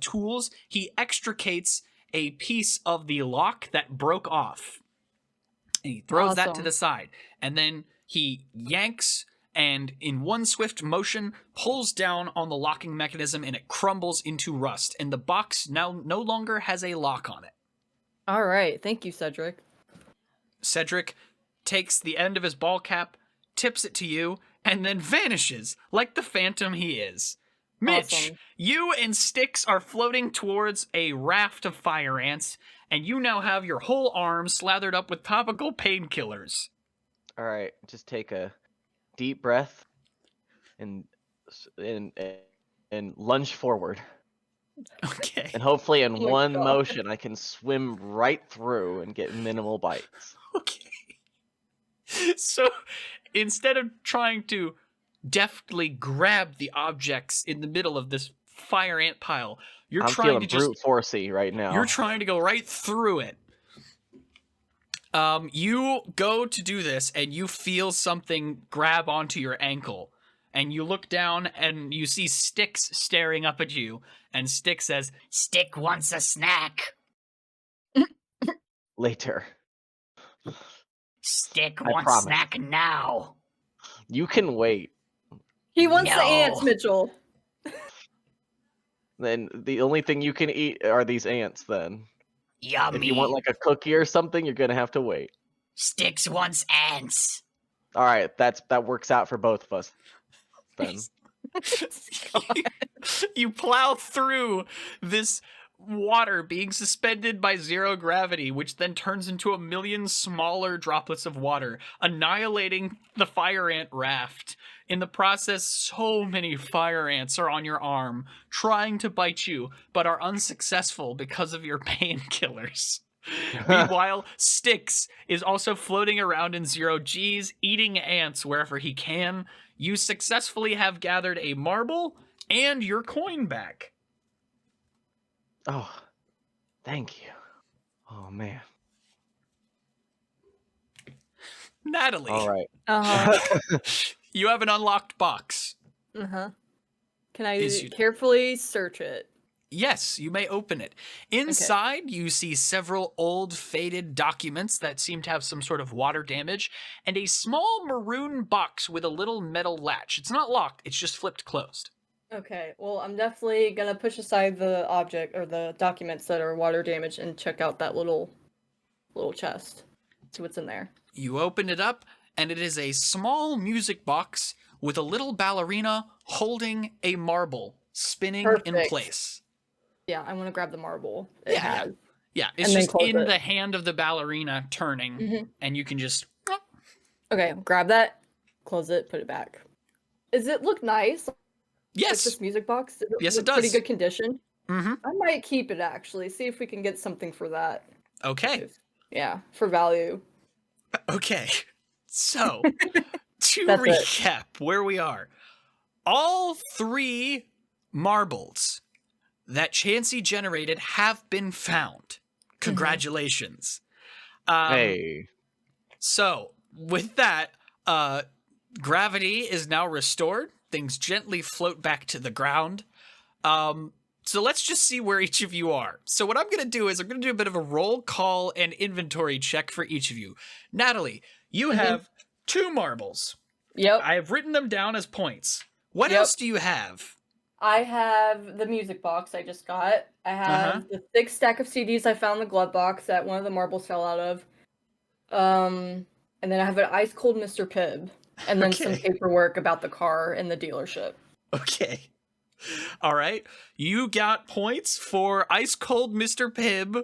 tools, he extricates a piece of the lock that broke off. And he throws that to Awesome. the side. And then he yanks and in one swift motion pulls down on the locking mechanism and it crumbles into rust. And the box now no longer has a lock on it. All right. Thank you, Cedric. Cedric takes the end of his ball cap, tips it to you, and then vanishes like the phantom he is. Mitch, Awesome. you and Sticks are floating towards a raft of fire ants, and you now have your whole arm slathered up with topical painkillers. All right, just take a deep breath and lunge forward. Okay. And hopefully in Oh my one God. motion I can swim right through and get minimal bites. Okay. So instead of trying to deftly grab the objects in the middle of this fire ant pile, you're I'm trying feeling to just brute forcey right now. you're trying to go right through it. You go to do this and you feel something grab onto your ankle. And you look down and you see Sticks staring up at you. And Stick says, Stick wants a snack. Later. Stick I wants promise. snack now. You can wait. He wants the No. ants, Mitchell. Then the only thing you can eat are these ants then. Yummy. If you want like a cookie or something, you're gonna have to wait. Sticks wants ants. Alright, that works out for both of us then. you plow through this water being suspended by 0 gravity, which then turns into a million smaller droplets of water, annihilating the fire ant raft. In the process, so many fire ants are on your arm, trying to bite you, but are unsuccessful because of your painkillers. Meanwhile, Styx is also floating around in 0Gs, eating ants wherever he can. You successfully have gathered a marble and your coin back. Oh, thank you. Oh man. Natalie, All right. Uh-huh. you have an unlocked box. Uh-huh. Can I Is you- carefully search it? Yes, you may open it. Inside, you see several old, faded documents that seem to have some sort of water damage, and a small maroon box with a little metal latch. It's not locked, it's just flipped closed. Okay, well, I'm definitely gonna push aside the object or the documents that are water damaged and check out that little chest. See what's in there. You open it up, and it is a small music box with a little ballerina holding a marble spinning in Perfect. place. Yeah, I want to grab the marble. Yeah, Yeah, it's And then just close in it. the hand of the ballerina turning, Mhm. and you can just. Okay, grab that, close it, put it back. Does it look nice? Like Yes. this music box? Does Yes, it look pretty does. good condition. Mm-hmm. I might keep it actually. See if we can get something for that. Okay. Yeah, for value. Okay. So, to That's it. recap where we are, all 3 marbles that Chancy generated have been found. Congratulations. Hey. So, with that, gravity is now restored. Things gently float back to the ground. So let's just see where each of you are. So what I'm going to do is I'm going to do a bit of a roll call and inventory check for each of you. Natalie, you have 2 marbles. Yep. I have written them down as points. What Yep. else do you have? I have the music box I just got. I have the thick stack of CDs I found in the glove box that one of the marbles fell out of. And then I have an ice cold Mr. Pibb. And then some Okay. paperwork about the car in the dealership. Okay. All right. You got points for Ice Cold Mr. Pibb,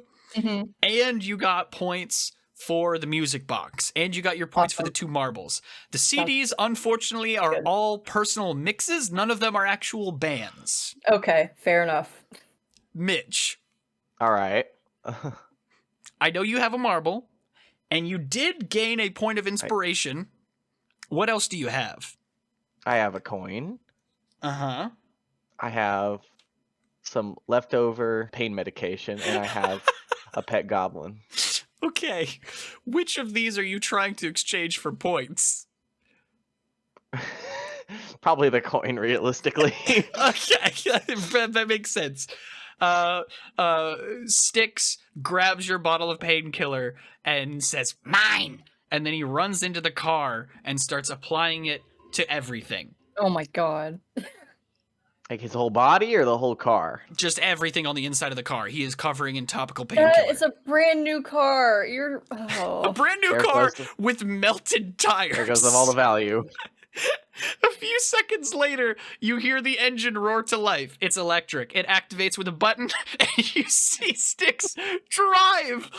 and you got points for the music box, and you got your points for the 2 marbles. The CDs, unfortunately, are all personal mixes. None of them are actual bands. Okay, fair enough. Mitch, All right. I know you have a marble, and you did gain a point of inspiration. What else do you have? I have a coin. Uh-huh. I have some leftover pain medication, and I have a pet goblin. Okay. Which of these are you trying to exchange for points? Probably the coin, realistically. Okay, that makes sense. Styx grabs your bottle of painkiller and says, Mine. and then he runs into the car and starts applying it to everything. Oh my god. Like his whole body or the whole car? Just everything on the inside of the car. He is covering in topical Yeah, painkiller. it's a brand new car. You're A brand new There car goes the- with melted tires. There goes all the value. A few seconds later, you hear the engine roar to life. It's electric. It activates with a button, and you see Styx drive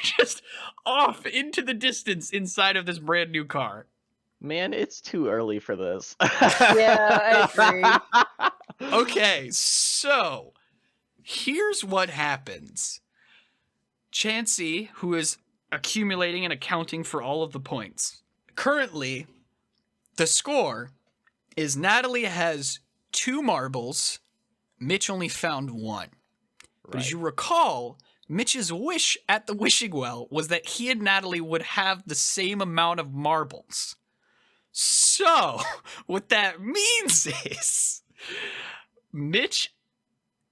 just off into the distance inside of this brand new car. Man, it's too early for this. Yeah, I agree. Okay, so here's what happens. Chancy, who is accumulating and accounting for all of the points. Currently, the score is Natalie has 2 marbles, Mitch only found 1. But as you recall, Mitch's wish at the wishing well was that he and Natalie would have the same amount of marbles. So, what that means is, Mitch,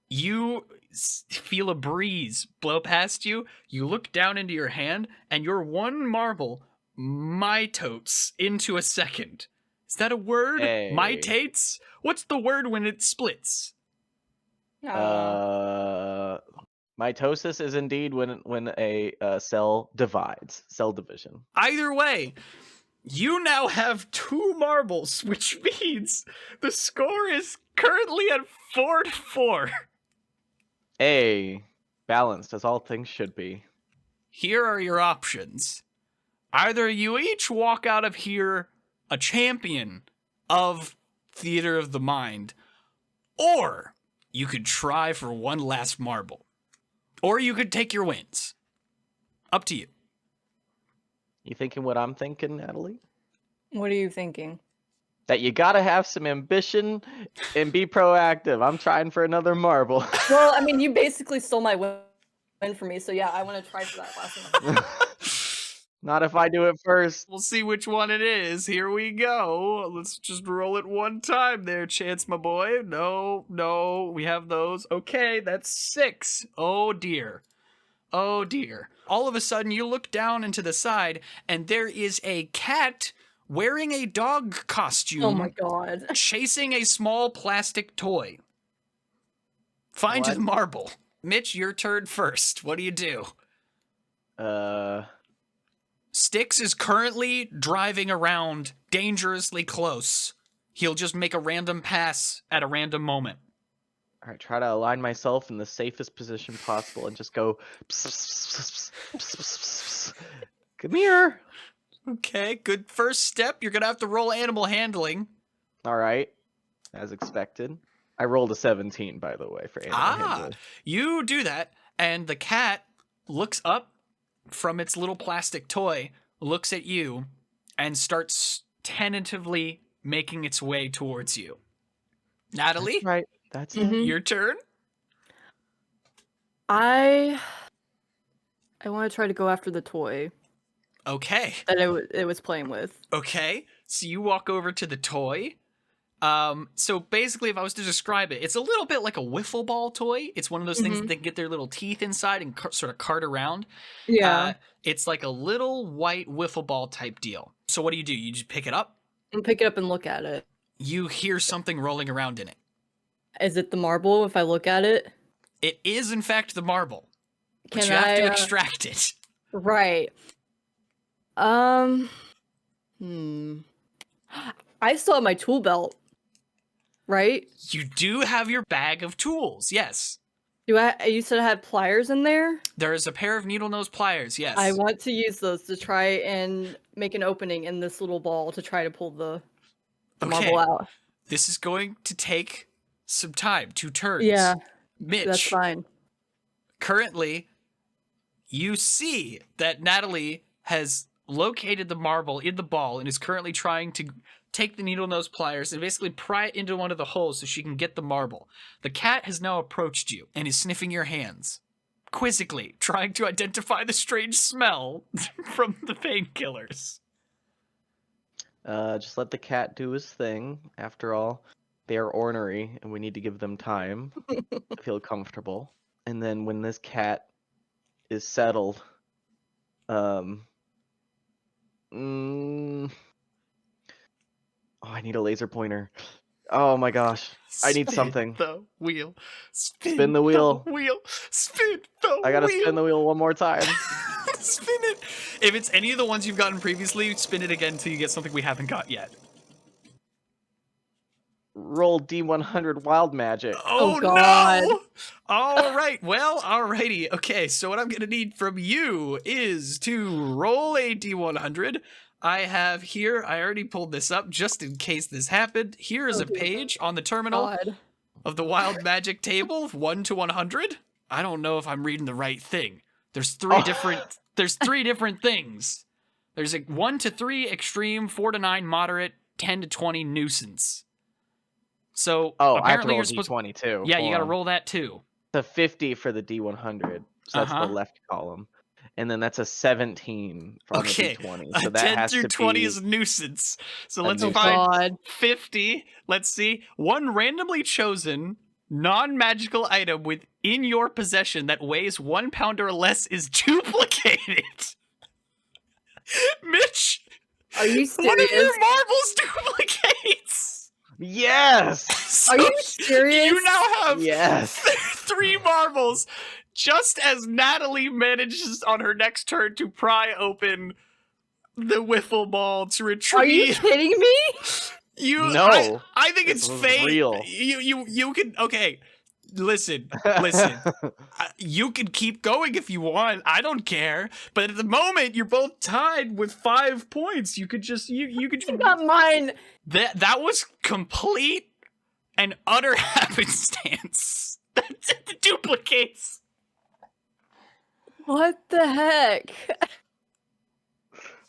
you feel a breeze blow past you, you look down into your hand, and your 1 marble mitotes into a second. Is that a word? Hey. Mitates? What's the word when it splits? Mitosis is indeed when a cell divides. Cell division. Either way, you now have 2 marbles, which means the score is currently at 4-4. Hey, balanced as all things should be. Here are your options. Either you each walk out of here a champion of Theater of the Mind, or you could try for 1 last marble, or you could take your wins. Up to you. You thinking what I'm thinking, Natalie? What are you thinking? That you gotta have some ambition and be proactive. I'm trying for another marble. Well, I mean, you basically stole my win from me, so yeah, I want to try for that last one. Not if I do it first. We'll see which one it is. Here we go. Let's just roll it one time there, Chance, my boy. No, we have those. Okay, that's 6. Oh dear. Oh dear. All of a sudden, you look down into the side, and there is a cat wearing a dog costume. Oh my god. Chasing a small plastic toy. Find What? the marble. Mitch, your turn first. What do you do? Styx is currently driving around dangerously close. He'll just make a random pass at a random moment. All right, try to align myself in the safest position possible and just go. Come here. Okay, good first step. You're gonna have to roll animal handling. All right, as expected. I rolled a 17, by the way, for animal handling. You do that, and the cat looks up from its little plastic toy, looks at you, and starts tentatively making its way towards you. Natalie, That's right. That's it. Mhm. your turn. I want to try to go after the toy Okay. that it was playing with. Okay. So you walk over to the toy. So basically, if I was to describe it, it's a little bit like a wiffle ball toy. It's one of those things that they get their little teeth inside and sort of cart around. Yeah. It's like a little white wiffle ball type deal. So what do? You just pick it up. And pick it up and look at it. You hear something rolling around in it. Is it the marble if I look at it? It is, in fact, the marble. But Can you have to I, extract it. Right. I still have my tool belt. Right? You do have your bag of tools, yes. You said I had pliers in there? There is a pair of needle nose pliers, yes. I want to use those to try and make an opening in this little ball to try to pull the marble out. This is going to take some time, 2 turns. Yeah, Mitch, that's fine. currently, you see that Natalie has located the marble in the ball and is currently trying to take the needle nose pliers and basically pry it into one of the holes so she can get the marble. The cat has now approached you and is sniffing your hands, quizzically trying to identify the strange smell from the painkillers. Just let the cat do his thing. After all, they are ornery, and we need to give them time to feel comfortable. And then when this cat is settled, I need a laser pointer. Oh my gosh, I need something. The wheel. Spin the wheel. Spin the wheel. I gotta spin the wheel one more time. Spin it. If it's any of the ones you've gotten previously, spin it again until you get something we haven't got yet. Roll D100 wild magic. Oh, God. no! All right. Well, alrighty. Okay, so what I'm going to need from you is to roll a D100. I have here, I already pulled this up just in case this happened. Here is a page on the terminal God. of the wild magic table, 1 to 100. I don't know if I'm reading the right thing. There's three different things. There's a 1 to 3 extreme, 4 to 9 moderate, 10 to 20 nuisance. So Oh, I have to apparently roll you're a supposed D20 too. Yeah, you Hold got to on. roll that too. The 50 for the D100. So that's the left column. And then that's a 17 on the D20. So a that 10 has through to 20 be is nuisance. So a let's nuisance. find God. 50. Let's see. One randomly chosen non-magical item within your possession that weighs 1 pound or less is duplicated. Mitch, Are you one of serious? your marbles duplicates. Yes! So Are you serious? You now have Yes! 3 marbles, just as Natalie manages on her next turn to pry open the wiffle ball to retrieve. Are you kidding me? No, I think this it's was fate. real. You can okay. Listen. You can keep going if you want. I don't care. But at the moment, you're both tied with 5 points. You could just you could. It's not mine. That was complete and utter happenstance. That's the duplicates. What the heck?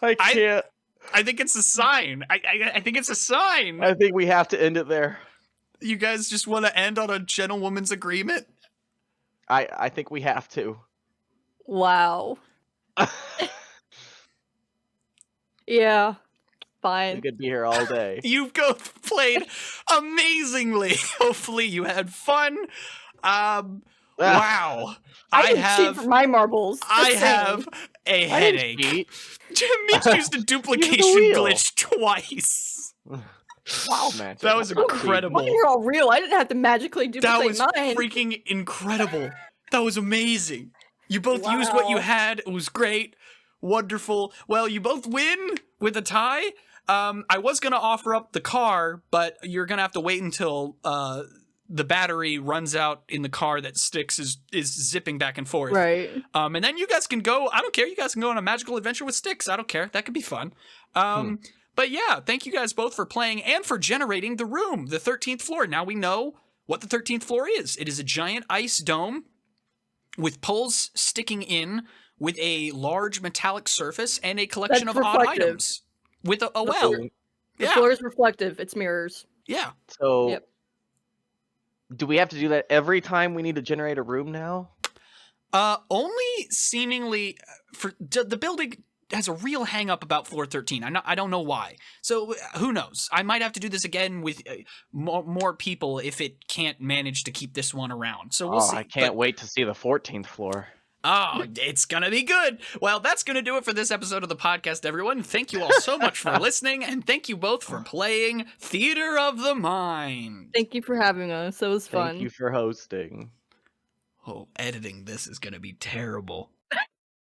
I can't. I think it's a sign. I think it's a sign. I think we have to end it there. You guys just want to end on a gentlewoman's agreement? I think we have to. Wow. Yeah. We Fine. could be here all day. You both played amazingly. Hopefully you had fun. Wow. I didn't cheat for my marbles. Just I saying. have a I didn't headache. cheat. Mitch used a duplication wheel. glitch twice. Wow, man. That was incredible. Mine were all real. I didn't have to magically That duplicate was mine. freaking incredible. That was amazing. You both used what you Wow. had. It was great. Wonderful. Well, you both win with a tie. I was going to offer up the car, but you're going to have to wait until the battery runs out in the car that Styx is zipping back and forth. Right. And then you guys can go. I don't care. You guys can go on a magical adventure with Styx. I don't care. That could be fun. But yeah, thank you guys both for playing and for generating the room, the 13th floor. Now we know what the 13th floor is. It is a giant ice dome with poles sticking in with a large metallic surface and a collection That's of odd reflective. items with a The well. floor- The Yeah. floor is reflective. It's mirrors. Yeah. So, Yep. do we have to do that every time we need to generate a room now? Only seemingly for the building has a real hang up about floor 13. I don't know why. So who knows? I might have to do this again with more people if it can't manage to keep this one around. So we'll see. I can't wait to see the 14th floor. Oh, it's gonna be good. Well, that's gonna do it for this episode of the podcast, everyone. Thank you all so much for listening, and thank you both for playing Theater of the Mind. Thank you for having us. It was fun. Thank you for hosting. Oh, editing this is gonna be terrible.